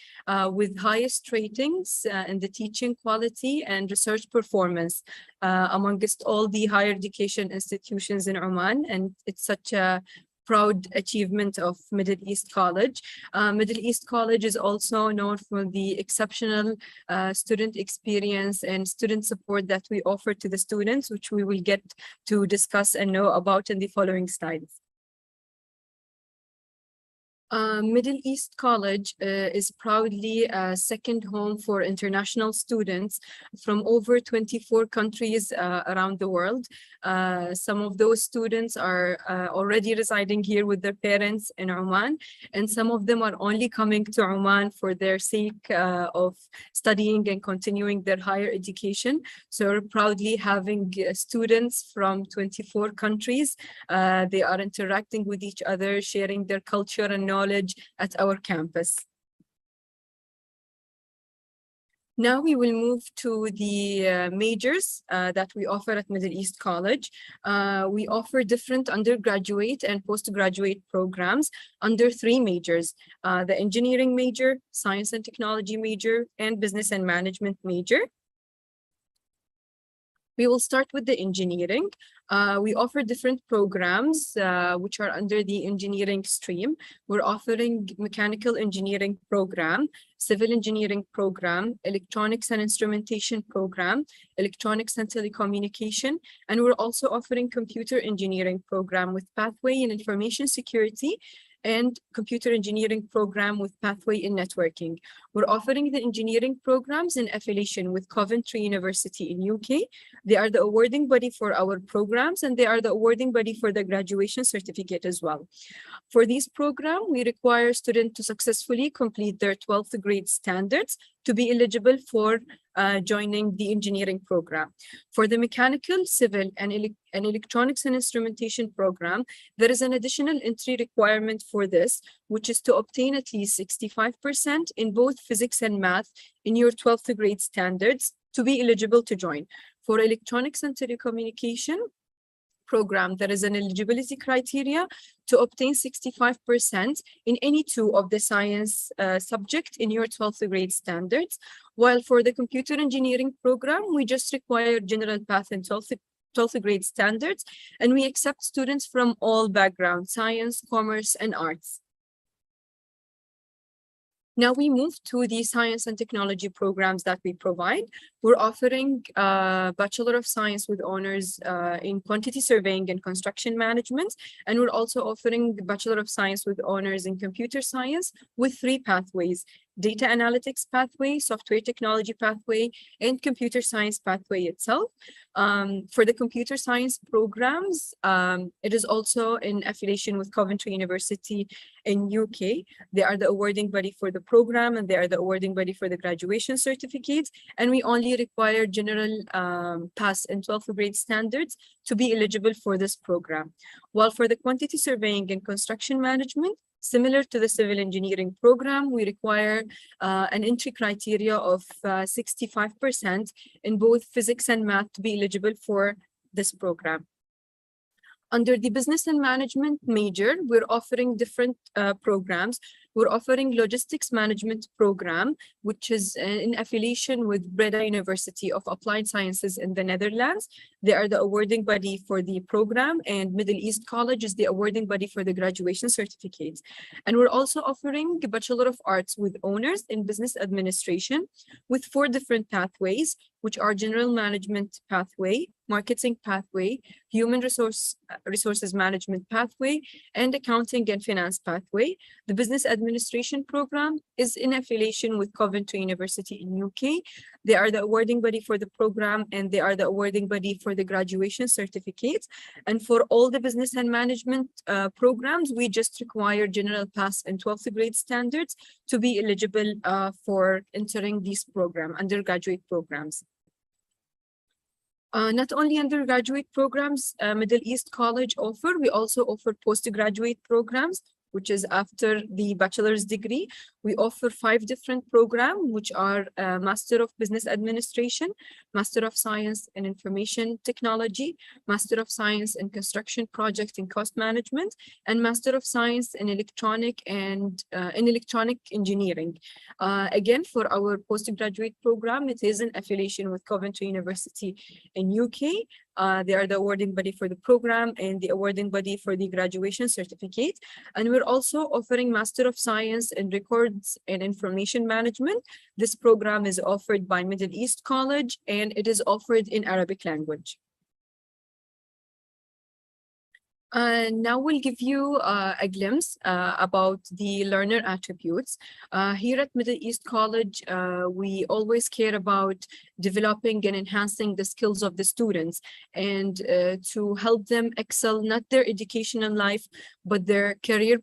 with highest ratings in the teaching quality and research performance amongst all the higher education institutions in Oman. And it's such a proud achievement of Middle East College. Middle East College is also known for the exceptional student experience and student support that we offer to the students, which we will get to discuss and know about in the following slides. Middle East College is proudly a second home for international students from over 24 countries around the world. Some of those students are already residing here with their parents in Oman, and some of them are only coming to Oman for their sake of studying and continuing their higher education. So we're proudly having students from 24 countries. They are interacting with each other, sharing their culture and knowledge at our campus. Now we will move to the majors that we offer at Middle East College. We offer different undergraduate and postgraduate programs under 3 majors: the engineering major, science and technology major, and business and management major. We will start with the engineering. We offer different programs which are under the engineering stream. We're offering mechanical engineering program, civil engineering program, electronics and instrumentation program, electronics and telecommunication, and we're also offering computer engineering program with pathway in information security and computer engineering program with pathway in networking. We're offering the engineering programs in affiliation with Coventry University in UK. They are the awarding body for our programs, and they are the awarding body for the graduation certificate as well. For this program, we require students to successfully complete their 12th grade standards to be eligible for joining the engineering program. For the mechanical, civil, and electronics and instrumentation program, there is an additional entry requirement for this, which is to obtain at least 65% in both physics and math in your 12th grade standards to be eligible to join. For electronics and telecommunication program, there is an eligibility criteria to obtain 65% in any two of the science subject in your 12th grade standards. While for the computer engineering program, we just require general path and 12th grade standards, and we accept students from all backgrounds, science, commerce, and arts. Now we move to the science and technology programs that we provide. We're offering Bachelor of Science with honors in quantity surveying and construction management. And we're also offering the Bachelor of Science with honors in computer science with 3 pathways: data analytics pathway, software technology pathway, and computer science pathway itself. For the computer science programs, it is also in affiliation with Coventry University in UK. They are the awarding body for the program, and they are the awarding body for the graduation certificates. And we only require general pass and 12th grade standards to be eligible for this program. While for the quantity surveying and construction management, similar to the civil engineering program, we require an entry criteria of 65% in both physics and math to be eligible for this program. Under the business and management major, we're offering different programs. We're offering logistics management program, which is in affiliation with Breda University of Applied Sciences in the Netherlands. They are the awarding body for the program, and Middle East College is the awarding body for the graduation certificates. And we're also offering a Bachelor of Arts with honors in business administration with 4 different pathways, which are general management pathway, marketing pathway, human resources management pathway, and accounting and finance pathway. The business administration program is in affiliation with Coventry University in UK. They are the awarding body for the program, and they are the awarding body for the graduation certificates. And for all the business and management programs, we just require general pass and 12th grade standards to be eligible for entering this program, undergraduate programs. Not only undergraduate programs, Middle East College offer, we also offer postgraduate programs, which is after the bachelor's degree. We offer 5 different programs, which are Master of Business Administration, Master of Science in Information Technology, Master of Science in Construction Project and Cost Management, and Master of Science in Electronic and in Electronic Engineering. Again, for our postgraduate program, it is in affiliation with Coventry University in UK. They are the awarding body for the program and the awarding body for the graduation certificate. And we're also offering Master of Science in Records and Information Management. This program is offered by Middle East College, and it is offered in Arabic language. Now we'll give you a glimpse about the learner attributes. Here at Middle East College, we always care about developing and enhancing the skills of the students, and to help them excel, not their educational life, but their career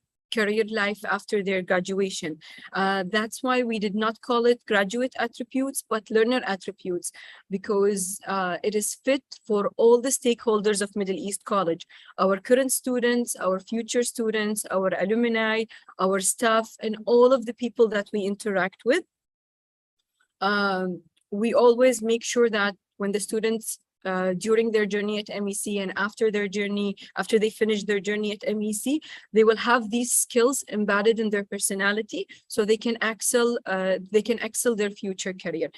life after their graduation. That's why we did not call it graduate attributes, but learner attributes, because it is fit for all the stakeholders of Middle East College, our current students, our future students, our alumni, our staff, and all of the people that we interact with. We always make sure that when the students during their journey at MEC and after they finish their journey at MEC, they will have these skills embedded in their personality, so they can excel their future career.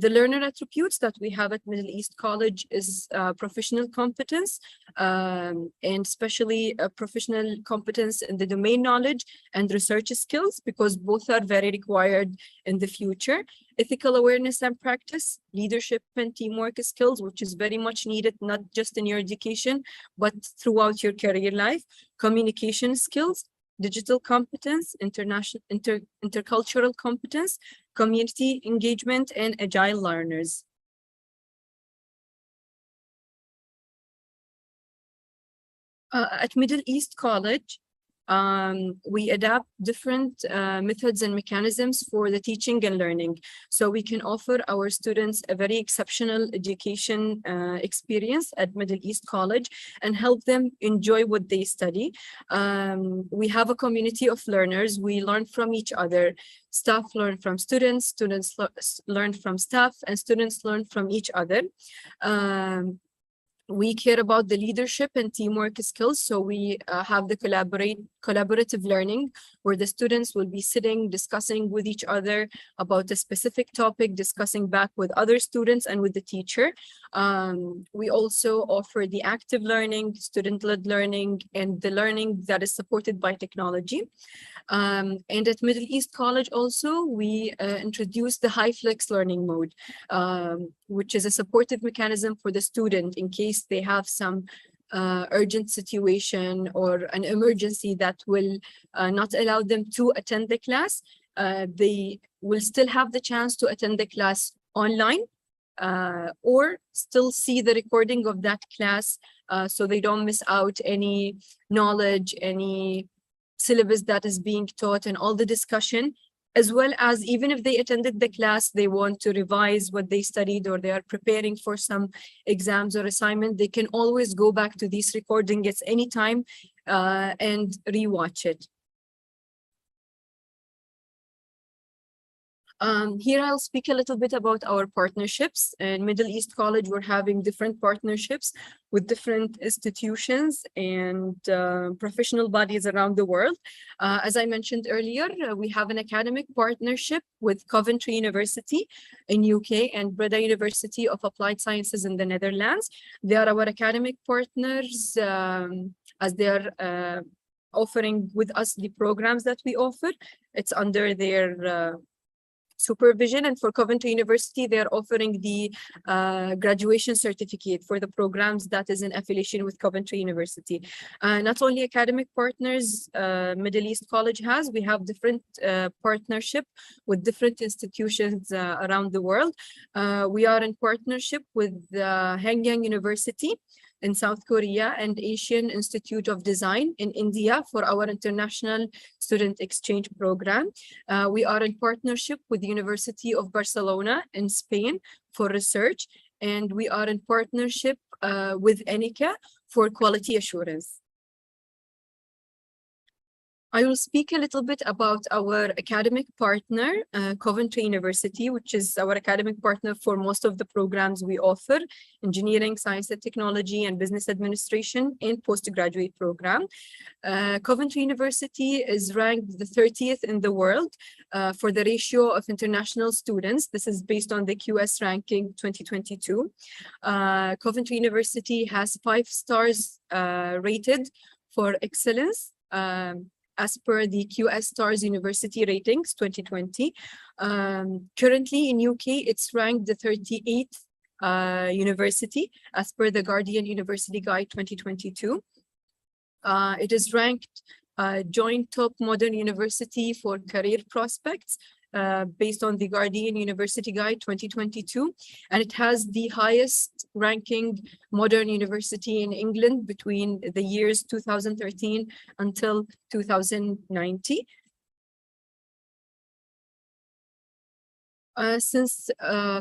The learner attributes that we have at Middle East College is professional competence, and especially professional competence in the domain knowledge and research skills, because both are very required in the future. Ethical awareness and practice, leadership and teamwork skills, which is very much needed, not just in your education, but throughout your career life. Communication skills, digital competence, intercultural competence, community engagement, and agile learners. At Middle East College, we adapt different methods and mechanisms for the teaching and learning. So we can offer our students a very exceptional education experience at Middle East College and help them enjoy what they study. We have a community of learners. We learn from each other. Staff learn from students, students learn from staff, and students learn from each other. We care about the leadership and teamwork skills. So we have the collaborative learning where the students will be sitting, discussing with each other about a specific topic, discussing back with other students and with the teacher. We also offer the active learning, student-led learning, and the learning that is supported by technology. And at Middle East College also, we introduced the high flex learning mode, which is a supportive mechanism for the student in case they have some urgent situation or an emergency that will not allow them to attend the class. They will still have the chance to attend the class online or still see the recording of that class so they don't miss out any knowledge, any syllabus that is being taught and all the discussion, as well as even if they attended the class, they want to revise what they studied or they are preparing for some exams or assignment, they can always go back to these recordings at any time and rewatch it. Here I'll speak a little bit about our partnerships. In Middle East College, we're having different partnerships with different institutions and professional bodies around the world. As I mentioned earlier, we have an academic partnership with Coventry University in UK and Breda University of Applied Sciences in the Netherlands. They are our academic partners as they are offering with us the programs that we offer. It's under their supervision, and for Coventry University, they are offering the graduation certificate for the programs that is in affiliation with Coventry University. Not only academic partners Middle East College has, we have different partnership with different institutions around the world. We are in partnership with Hanyang University in South Korea and Asian Institute of Design in India for our international student exchange program. We are in partnership with the University of Barcelona in Spain for research, and we are in partnership with ENICA for quality assurance. I will speak a little bit about our academic partner, Coventry University, which is our academic partner for most of the programs we offer, engineering, science and technology, and business administration and postgraduate program. Coventry University is ranked the 30th in the world for the ratio of international students. This is based on the QS ranking 2022. Coventry University has 5 stars rated for excellence. As per the QS Stars University Ratings 2020. Currently in UK, it's ranked the 38th university as per the Guardian University Guide 2022. It is ranked joint top modern university for career prospects based on the Guardian University Guide 2022, and it has the highest ranking modern university in England between the years 2013 until 2090. Since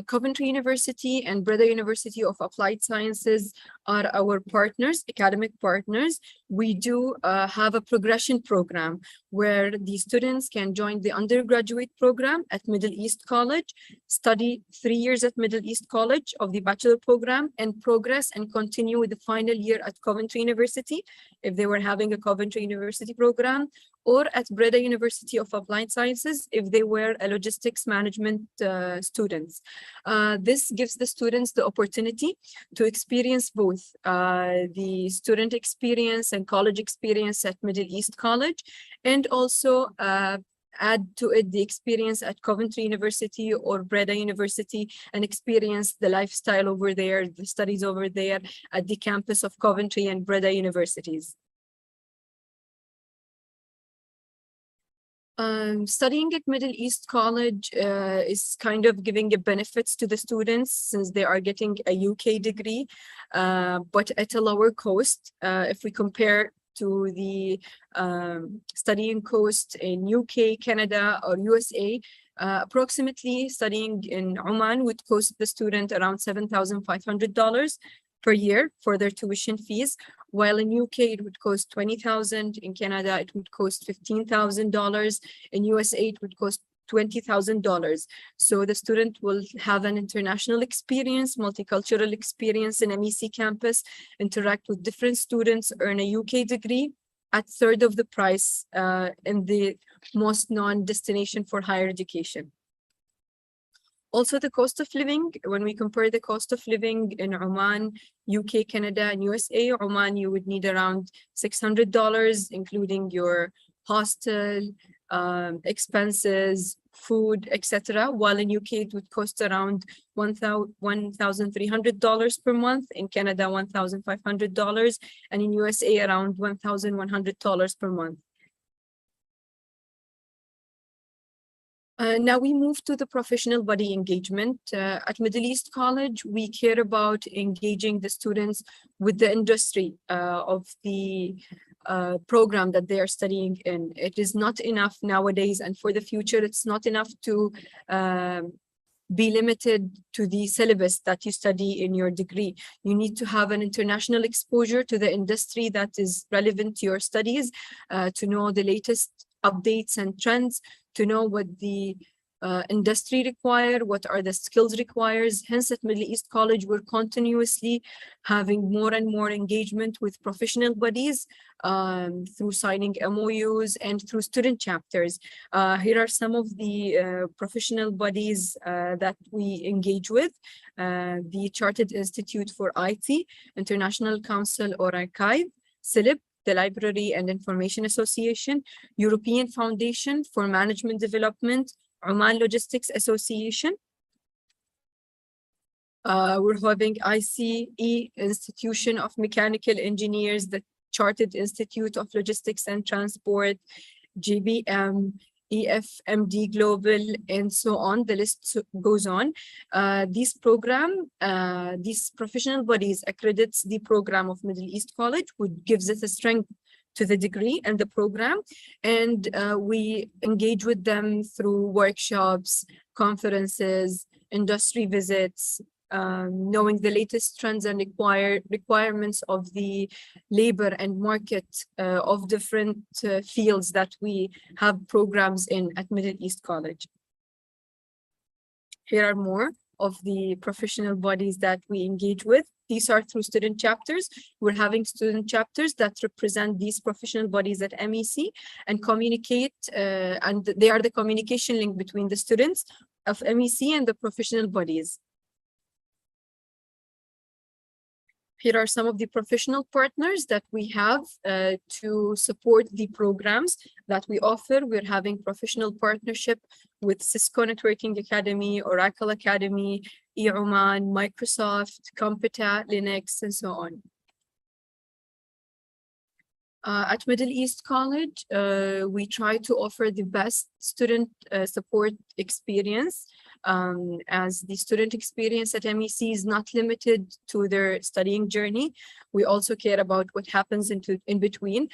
Coventry University and Breda University of Applied Sciences are our partners, academic partners, we do have a progression program where the students can join the undergraduate program at Middle East College, study 3 years at Middle East College of the bachelor program, and progress and continue with the final year at Coventry University if they were having a Coventry University program, or at Breda University of Applied Sciences if they were a logistics management students. This gives the students the opportunity to experience both the student experience and college experience at Middle East College, and also add to it the experience at Coventry University or Breda University and experience the lifestyle over there, the studies over there at the campus of Coventry and Breda Universities. Studying at Middle East College is kind of giving a benefits to the students since they are getting a UK degree, but at a lower cost. If we compare to the studying cost in UK, Canada, or USA, approximately studying in Oman would cost the student around $7,500 per year for their tuition fees, while in UK it would cost $20,000, in Canada it would cost $15,000, in USA it would cost $20,000. So the student will have an international experience, multicultural experience in MEC campus, interact with different students, earn a UK degree at third of the price in the most known destination for higher education. Also, the cost of living, when we compare the cost of living in Oman, UK, Canada, and USA, Oman, you would need around $600, including your hostel, expenses, food, etc. While in UK, it would cost around $1,300 per month, in Canada, $1,500, and in USA, around $1,100 per month. Now we move to the professional body engagement. At Middle East College, we care about engaging the students with the industry of the program that they are studying in. It is not enough nowadays, and for the future, it's not enough to be limited to the syllabus that you study in your degree. You need to have an international exposure to the industry that is relevant to your studies, to know the latest updates and trends, to know what the industry require, what are the skills requires. Hence, at Middle East College, we're continuously having more and more engagement with professional bodies through signing MOUs and through student chapters. Here are some of the professional bodies that we engage with. The Chartered Institute for IT, International Council or Archive, CILIB, the Library and Information Association, European Foundation for Management Development, Oman Logistics Association. We're having ICE, Institution of Mechanical Engineers, the Chartered Institute of Logistics and Transport, GBM, EFMD Global, and so on. The list goes on. These professional bodies accredits the program of Middle East College, which gives it a strength to the degree and the program. And we engage with them through workshops, conferences, industry visits, knowing the latest trends and requirements of the labor and market of different fields that we have programs in at Middle East College. Here are more of the professional bodies that we engage with. These are through student chapters. We're having student chapters that represent these professional bodies at MEC and communicate, and they are the communication link between the students of MEC and the professional bodies. Here are some of the professional partners that we have to support the programs that we offer. We're having professional partnership with Cisco Networking Academy, Oracle Academy, eOman, Microsoft, Competa, Linux, and so on. At Middle East College, we try to offer the best student support experience, as the student experience at MEC is not limited to their studying journey. We also care about what happens in between.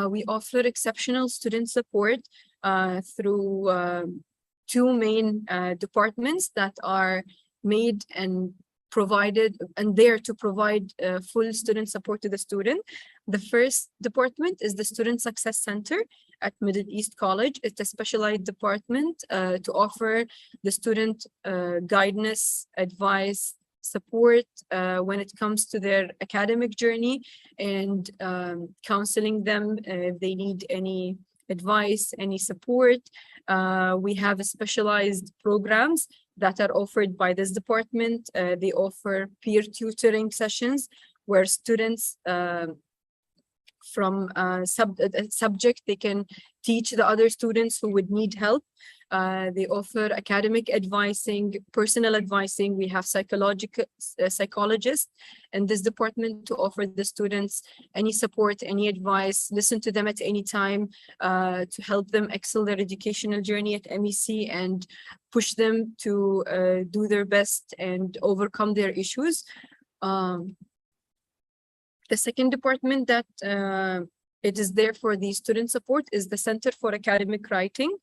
We offer exceptional student support through two main departments that are made and provided and there to provide full student support to the student. The first department is the Student Success Center at Middle East College. It's a specialized department to offer the student guidance, advice, support when it comes to their academic journey, and counseling them if they need any advice, any support. We have specialized programs that are offered by this department. They offer peer tutoring sessions where students from subject. They can teach the other students who would need help. They offer academic advising, personal advising. We have psychologists in this department to offer the students any support, any advice, listen to them at any time, to help them excel their educational journey at MEC and push them to do their best and overcome their issues. The second department that it is there for the student support is the Center for Academic Writing.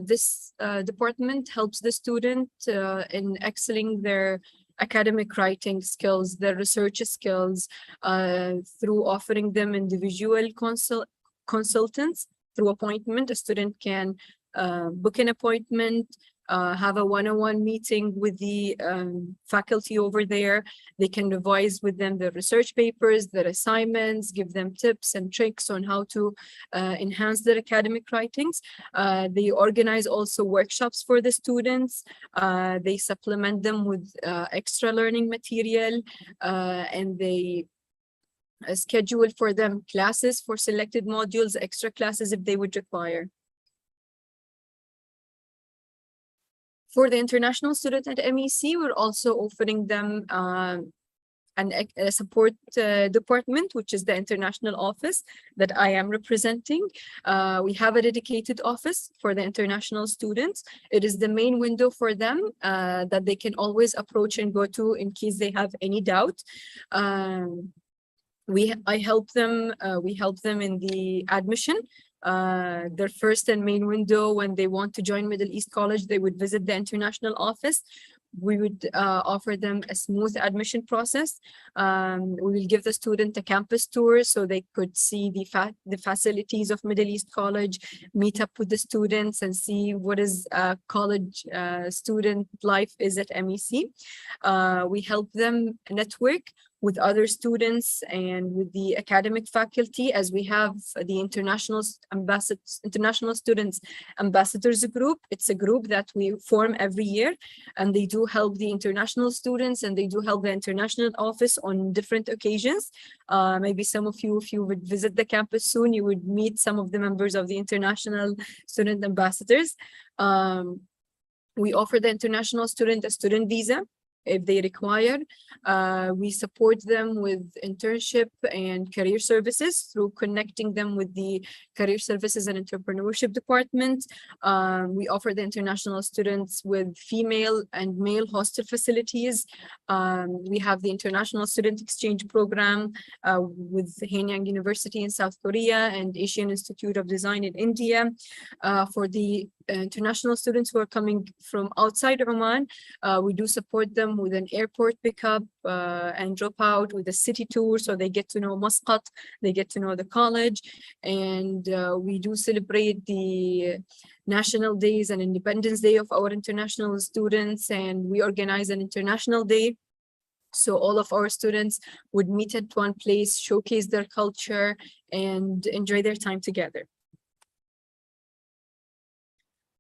This department helps the student in excelling their academic writing skills, their research skills, through offering them individual consultants through appointment. A student can book an appointment, have a one-on-one meeting with the faculty over there. They can revise with them their research papers, their assignments, give them tips and tricks on how to enhance their academic writings. They organize also workshops for the students. They supplement them with extra learning material, and they schedule for them classes for selected modules, extra classes if they would require. For the international student at MEC, we're also offering them a support department, which is the international office that I am representing. We have a dedicated office for the international students. It is the main window for them that they can always approach and go to in case they have any doubt. We help them in the admission. Their first and main window when they want to join Middle East College, they would visit the international office. We would offer them a smooth admission process. We will give the student a campus tour so they could see the facilities of Middle East College, meet up with the students and see what is college student life is at MEC. We help them network with other students and with the academic faculty, as we have the international students ambassadors group. It's a group that we form every year, and they do help the international students and they do help the international office on different occasions. Maybe some of you, if you would visit the campus soon, you would meet some of the members of the international student ambassadors. We offer the international student a student visa if they require. We support them with internship and career services through connecting them with the career services and entrepreneurship department. We offer the international students with female and male hostel facilities. We have the international student exchange program with Hanyang University in South Korea and Asian Institute of Design in India. For the international students who are coming from outside Oman, we do support them with an airport pickup and drop out, with a city tour, so they get to know Muscat, they get to know the college. And we do celebrate the national days and Independence Day of our international students, and we organize an international day. So all of our students would meet at one place, showcase their culture, and enjoy their time together.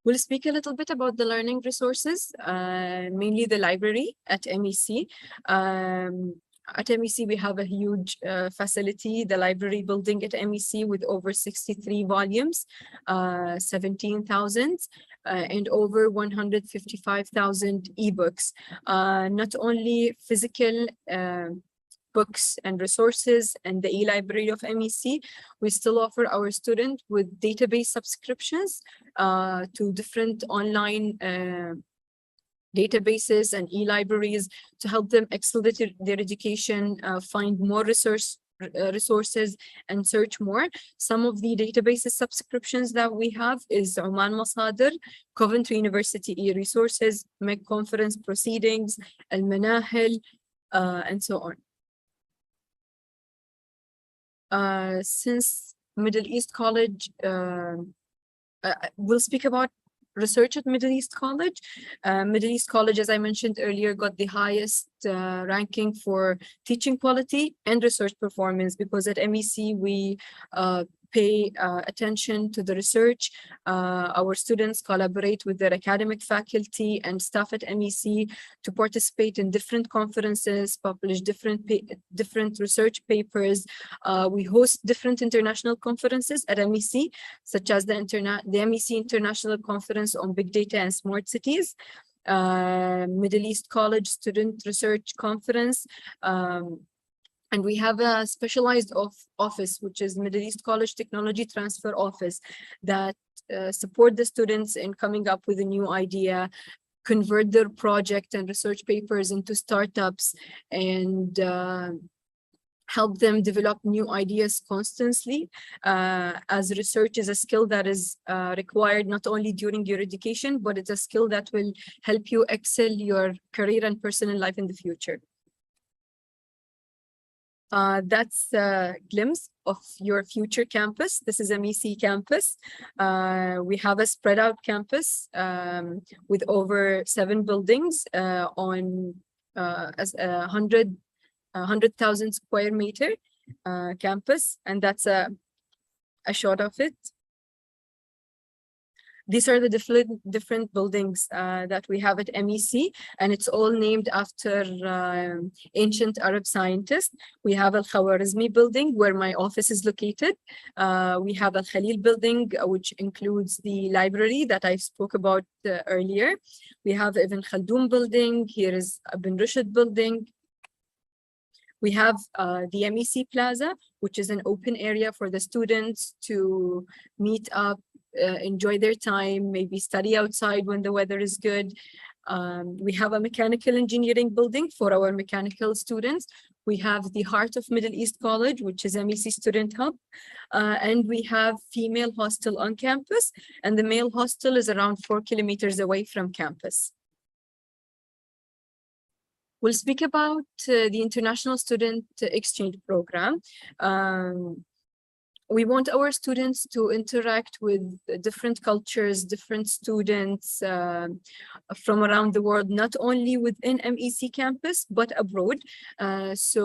We'll speak a little bit about the learning resources, mainly the library at MEC. At MEC, we have a huge facility, the library building at MEC, with over 63 volumes, 17,000, and over 155,000 ebooks. Not only physical books and resources and the e-library of MEC, we still offer our students with database subscriptions to different online databases and e-libraries to help them excel their education, find more resources and search more. Some of the databases subscriptions that we have is Oman Masadir, Coventry University e-resources, MEC conference proceedings, Al-Manahil, and so on. Since Middle East College, we'll speak about research at Middle East College. Middle East College, as I mentioned earlier, got the highest ranking for teaching quality and research performance, because at MEC we pay attention to the research. Our students collaborate with their academic faculty and staff at MEC to participate in different conferences, publish different research papers. We host different international conferences at MEC, such as the MEC International Conference on Big Data and Smart Cities, Middle East College Student Research Conference, and we have a specialized office, which is Middle East College Technology Transfer Office, that support the students in coming up with a new idea, convert their project and research papers into startups, and help them develop new ideas constantly, as research is a skill that is required not only during your education, but it's a skill that will help you excel your career and personal life in the future. That's a glimpse of your future campus. This is a MEC campus. We have a spread out campus with over 7 buildings on as 100,000 square meter campus, and that's a shot of it. These are the different buildings that we have at MEC, and it's all named after ancient Arab scientists. We have Al-Khawarizmi building, where my office is located. We have Al-Khalil building, which includes the library that I spoke about earlier. We have Ibn Khaldun building. Here is Ibn Rushd building. We have the MEC Plaza, which is an open area for the students to meet up, enjoy their time, maybe study outside when the weather is good. We have a mechanical engineering building for our mechanical students. We have the heart of Middle East College, which is MEC Student Hub. And we have female hostel on campus, and the male hostel is around 4 kilometers away from campus. We'll speak about the International Student Exchange Program. We want our students to interact with different cultures, different students from around the world, not only within MEC campus, but abroad. So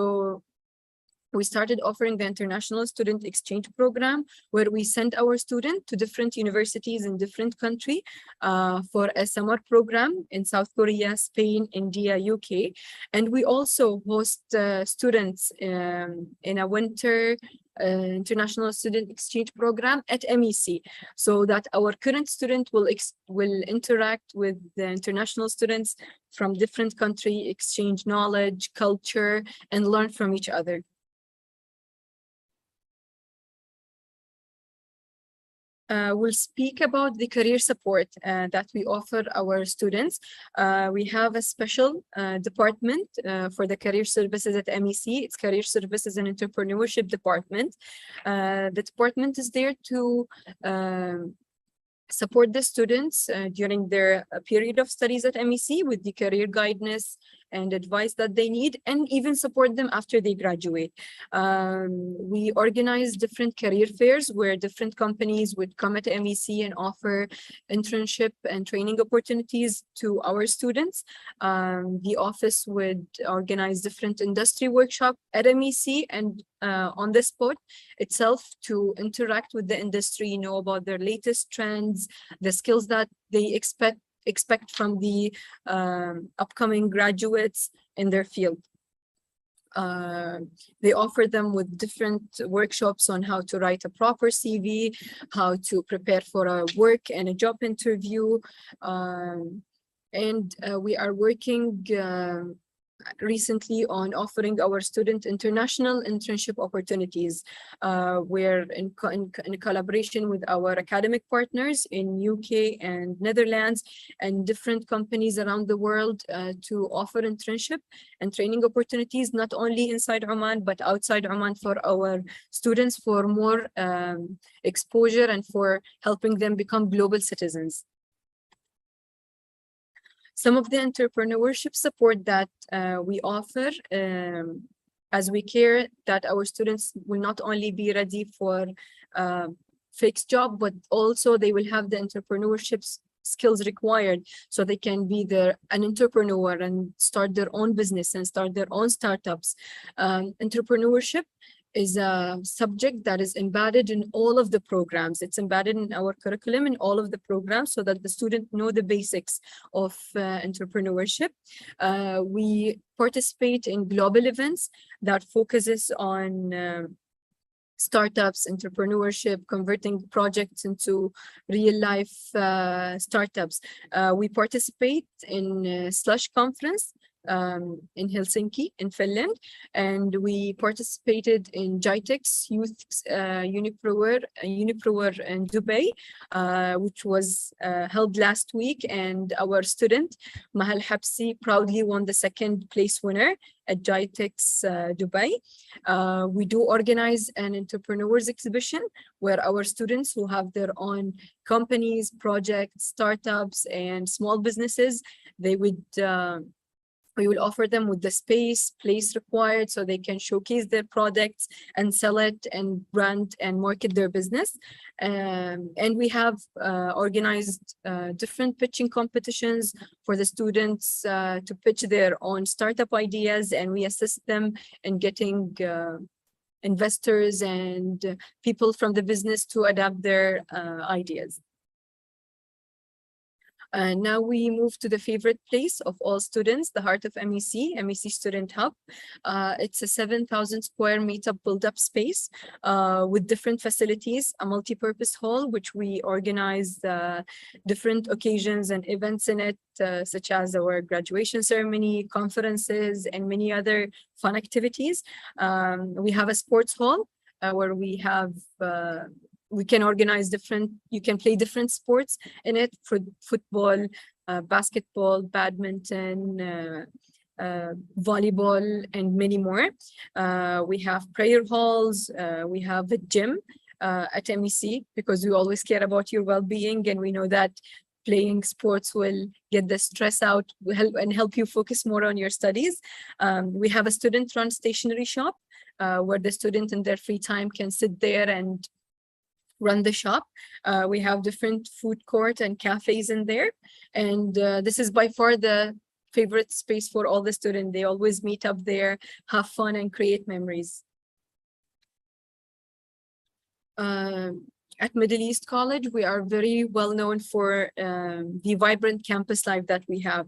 we started offering the International Student Exchange Program, where we send our students to different universities in different countries for a summer program in South Korea, Spain, India, UK. And we also host students in a winter International Student Exchange Program at MEC, so that our current student will interact with the international students from different countries, exchange knowledge, culture, and learn from each other. We'll speak about the career support that we offer our students. We have a special department for the career services at MEC. It's Career Services and Entrepreneurship Department. The department is there to support the students during their period of studies at MEC with the career guidance and advice that they need, and even support them after they graduate. We organize different career fairs where different companies would come at MEC and offer internship and training opportunities to our students. The office would organize different industry workshops at MEC and on the spot itself to interact with the industry, know about their latest trends, the skills that they expect from the upcoming graduates in their field. They offer them with different workshops on how to write a proper CV, how to prepare for a work and a job interview. And we are working recently on offering our student international internship opportunities, where in collaboration with our academic partners in UK and Netherlands and different companies around the world to offer internship and training opportunities, not only inside Oman, but outside Oman for our students, for more exposure and for helping them become global citizens. Some of the entrepreneurship support that we offer, as we care that our students will not only be ready for fixed job, but also they will have the entrepreneurship skills required so they can be an entrepreneur and start their own business and start their own startups. Entrepreneurship is a subject that is embedded in all of the programs. It's embedded in our curriculum in all of the programs so that the student know the basics of entrepreneurship. We participate in global events that focuses on startups, entrepreneurship, converting projects into real life startups. We participate in Slush Conference in Helsinki, in Finland, and we participated in GITEX Youth Unipreneur in Dubai, which was held last week, and our student, Mahal Habsi, proudly won the second place winner at GITEX Dubai. We do organize an entrepreneurs exhibition where our students who have their own companies, projects, startups, and small businesses, we will offer them with the place required so they can showcase their products and sell it and brand and market their business. And we have organized different pitching competitions for the students to pitch their own startup ideas, and we assist them in getting investors and people from the business to adapt their ideas. Now we move to the favorite place of all students, the heart of MEC Student Hub. It's a 7,000 square meter build-up space with different facilities, a multi-purpose hall, which we organize different occasions and events in it, such as our graduation ceremony, conferences, and many other fun activities. We have a sports hall where we can organize you can play different sports in it, for football, basketball, badminton, volleyball, and many more. We have prayer halls, we have a gym at MEC, because we always care about your well-being, and we know that playing sports will get the stress out and help you focus more on your studies. We have a student-run stationery shop where the student in their free time can sit there and run the shop. We have different food court and cafes in there. And this is by far the favorite space for all the students. They always meet up there, have fun, and create memories. At Middle East College, we are very well known for the vibrant campus life that we have.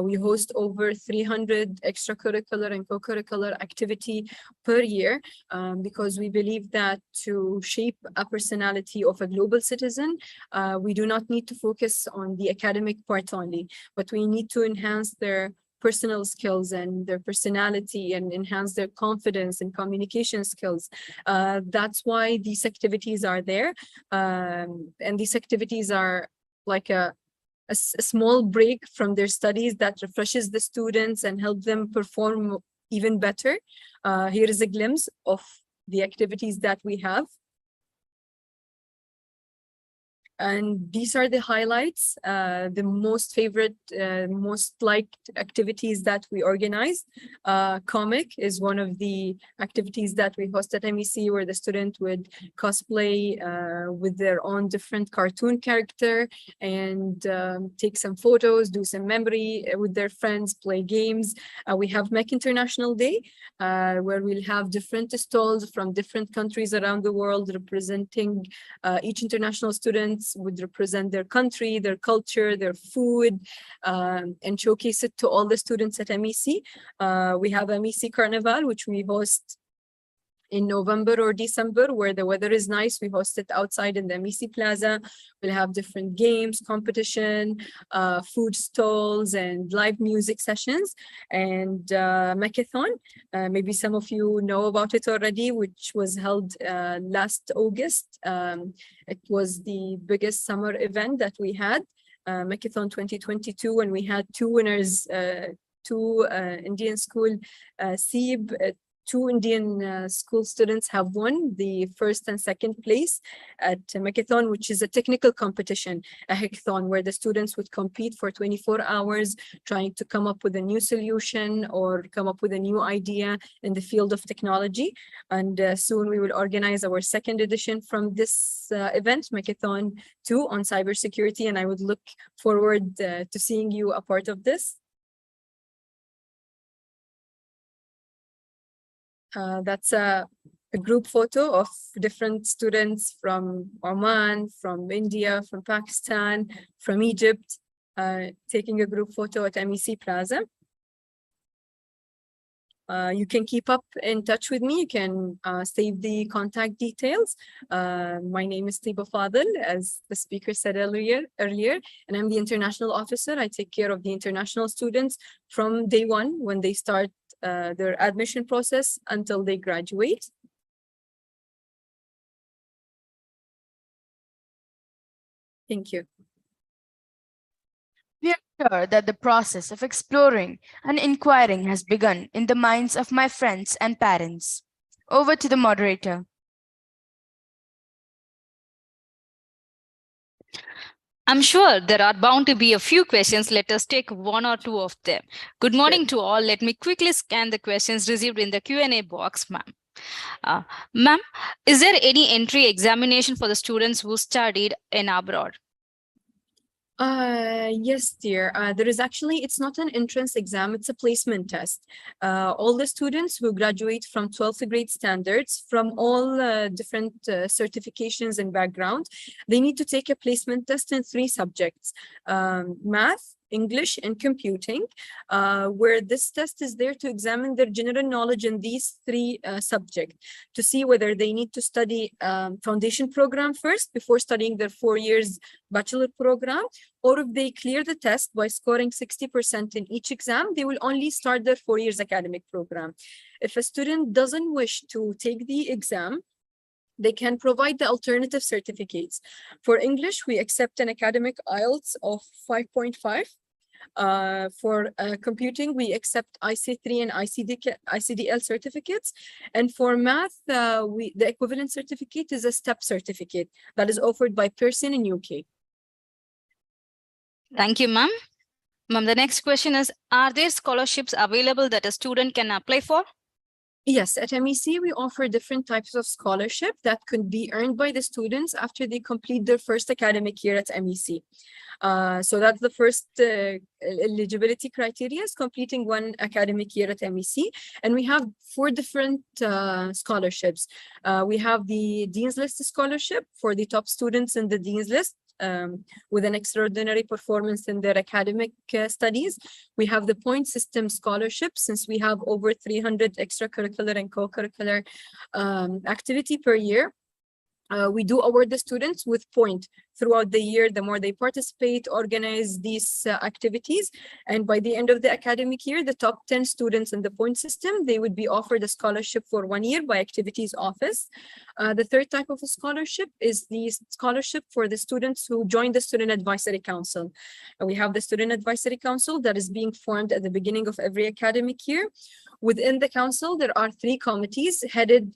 We host over 300 extracurricular and co-curricular activity per year because we believe that to shape a personality of a global citizen, we do not need to focus on the academic part only, but we need to enhance their personal skills and their personality and enhance their confidence and communication skills. That's why these activities are there. And these activities are like a small break from their studies that refreshes the students and help them perform even better. Here is a glimpse of the activities that we have. And these are the highlights, the most favorite, most liked activities that we organize. Comic is one of the activities that we host at MEC, where the student would cosplay with their own different cartoon character and take some photos, do some memory with their friends, play games. We have MEC International Day, where we'll have different stalls from different countries around the world representing each international student would represent their country, their culture, their food, and showcase it to all the students at MEC. We have MEC Carnival, which we host in November or December, where the weather is nice. We host it outside in the MEC Plaza. We'll have different games, competition, food stalls, and live music sessions. And Mechathon, maybe some of you know about it already, which was held last August. It was the biggest summer event that we had, Mechathon 2022, and we had two winners, two Indian school, SEEB, two Indian school students have won the first and second place at Mechathon, which is a technical competition, a hackathon where the students would compete for 24 hours trying to come up with a new solution or come up with a new idea in the field of technology. And soon we will organize our second edition from this event, Mechathon 2, on cybersecurity, and I would look forward to seeing you a part of this. That's a a group photo of different students from Oman, from India, from Pakistan, from Egypt, taking a group photo at MEC Plaza. You can keep up in touch with me. You can save the contact details. My name is TEBA FADHIL, as the speaker said earlier, and I'm the international officer. I take care of the international students from day one when they start their admission process until they graduate. Thank you. We are sure that the process of exploring and inquiring has begun in the minds of my friends and parents. Over to the moderator. I'm sure there are bound to be a few questions. Let us take one or two of them. Good morning to all. Let me quickly scan the questions received in the Q&A box, ma'am. Ma'am, is there any entry examination for the students who studied in abroad? Yes, dear. There is actually, it's not an entrance exam, it's a placement test. All the students who graduate from 12th grade standards from all different certifications and background, they need to take a placement test in 3 subjects, math, English, and computing, where this test is there to examine their general knowledge in these 3 subjects to see whether they need to study foundation program first before studying their 4 years bachelor program, or if they clear the test by scoring 60% in each exam, they will only start their 4 years academic program. If a student doesn't wish to take the exam, they can provide the alternative certificates. For English, we accept an academic IELTS of 5.5. For computing, we accept IC3 and ICDL certificates. And for math, the equivalent certificate is a STEP certificate that is offered by Pearson in UK. Thank you, ma'am. Ma'am, the next question is, are there scholarships available that a student can apply for? Yes, at MEC, we offer different types of scholarship that could be earned by the students after they complete their first academic year at MEC. So that's the first eligibility criteria, is completing 1 academic year at MEC. And we have 4 different scholarships. We have the Dean's List Scholarship for the top students in the Dean's List, with an extraordinary performance in their academic studies. We have the point system scholarship, since we have over 300 extracurricular and co-curricular activity per year. We do award the students with point throughout the year. The more they participate, organize these activities, and by the end of the academic year, the top 10 students in the point system, they would be offered a scholarship for 1 year by Activities Office. The third type of a scholarship is the scholarship for the students who join the Student Advisory Council. We have the Student Advisory Council that is being formed at the beginning of every academic year. Within the council, there are 3 committees,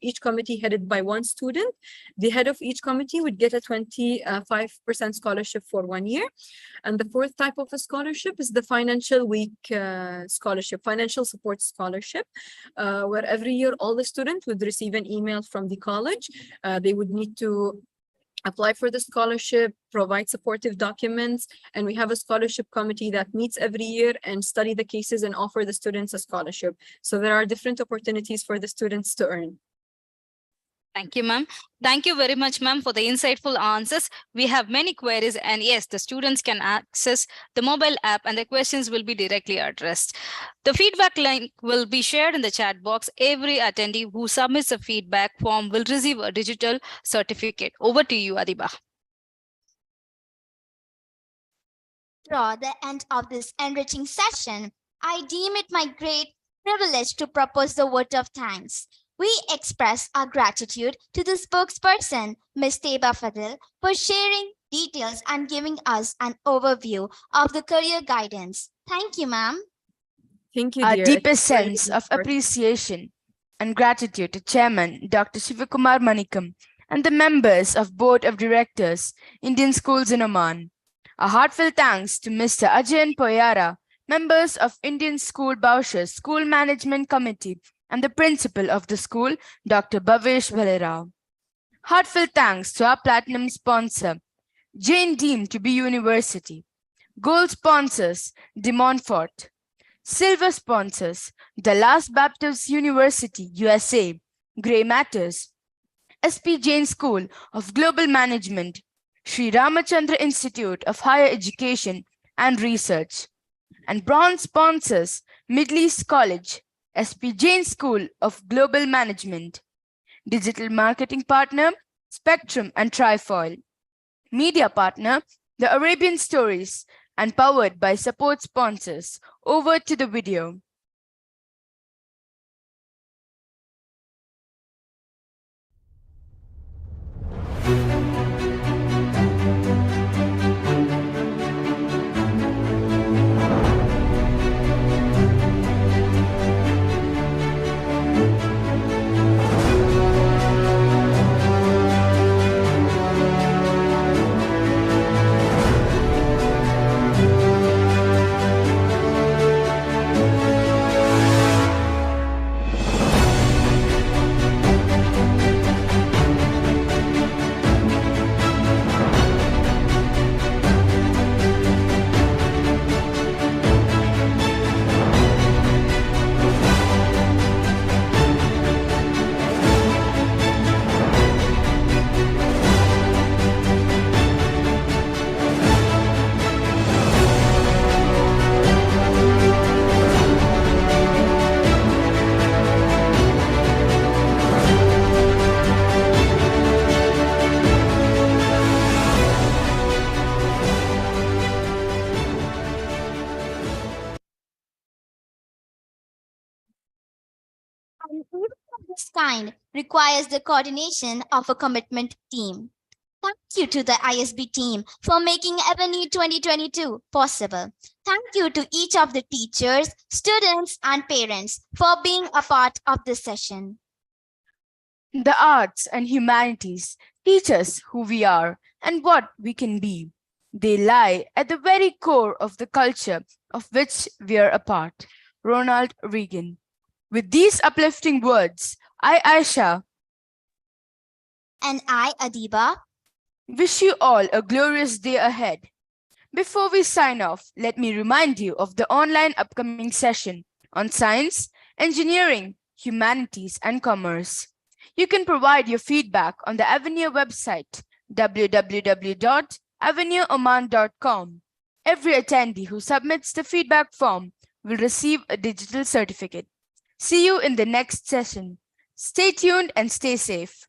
each committee headed by 1 student. The head of each committee would get a 25% scholarship for 1 year. And the fourth type of a scholarship is the Financial Week scholarship, financial support scholarship, where every year all the students would receive an email from the college. They would need to apply for the scholarship, provide supportive documents, and we have a scholarship committee that meets every year and study the cases and offer the students a scholarship. So there are different opportunities for the students to earn. Thank you, ma'am. Thank you very much, ma'am, for the insightful answers. We have many queries, and yes, the students can access the mobile app and the questions will be directly addressed. The feedback link will be shared in the chat box. Every attendee who submits a feedback form will receive a digital certificate. Over to you, Adiba. Draw the end of this enriching session, I deem it my great privilege to propose the vote of thanks. We express our gratitude to the spokesperson, Ms. TEBA FADHIL, for sharing details and giving us an overview of the career guidance. Thank you, ma'am. Thank you, Our dear. deepest sense of appreciation and gratitude to Chairman Dr. Shivakumar Manikam and the members of Board of Directors, Indian Schools in Oman. A heartfelt thanks to Mr. Ajayan Poyara, members of Indian School Baushas School Management Committee, and the principal of the school, Dr. Bhavesh Valerao. Heartfelt thanks to our platinum sponsor, Jain deemed to be University. Gold sponsors, De Montfort. Silver sponsors, the Last Baptist University, USA. Grey Matters, SP Jain School of Global Management, Sri Ramachandra Institute of Higher Education and Research, and bronze sponsors Middle East College, SP Jain School of Global Management. Digital marketing partner, Spectrum and Trifoil. Media partner, The Arabian Stories, and powered by support sponsors. Over to the video. An event of this kind requires the coordination of a commitment team. Thank you to the ISB team for making Avenue 2022 possible. Thank you to each of the teachers, students, and parents for being a part of this session. The arts and humanities teach us who we are and what we can be. They lie at the very core of the culture of which we are a part. Ronald Reagan. With these uplifting words, I, Aisha, And I, Adiba, wish you all a glorious day ahead. Before we sign off, let me remind you of the online upcoming session on science, engineering, humanities, and commerce. You can provide your feedback on the Avenue website, www.avenueoman.com. Every attendee who submits the feedback form will receive a digital certificate. See you in the next session. Stay tuned and stay safe.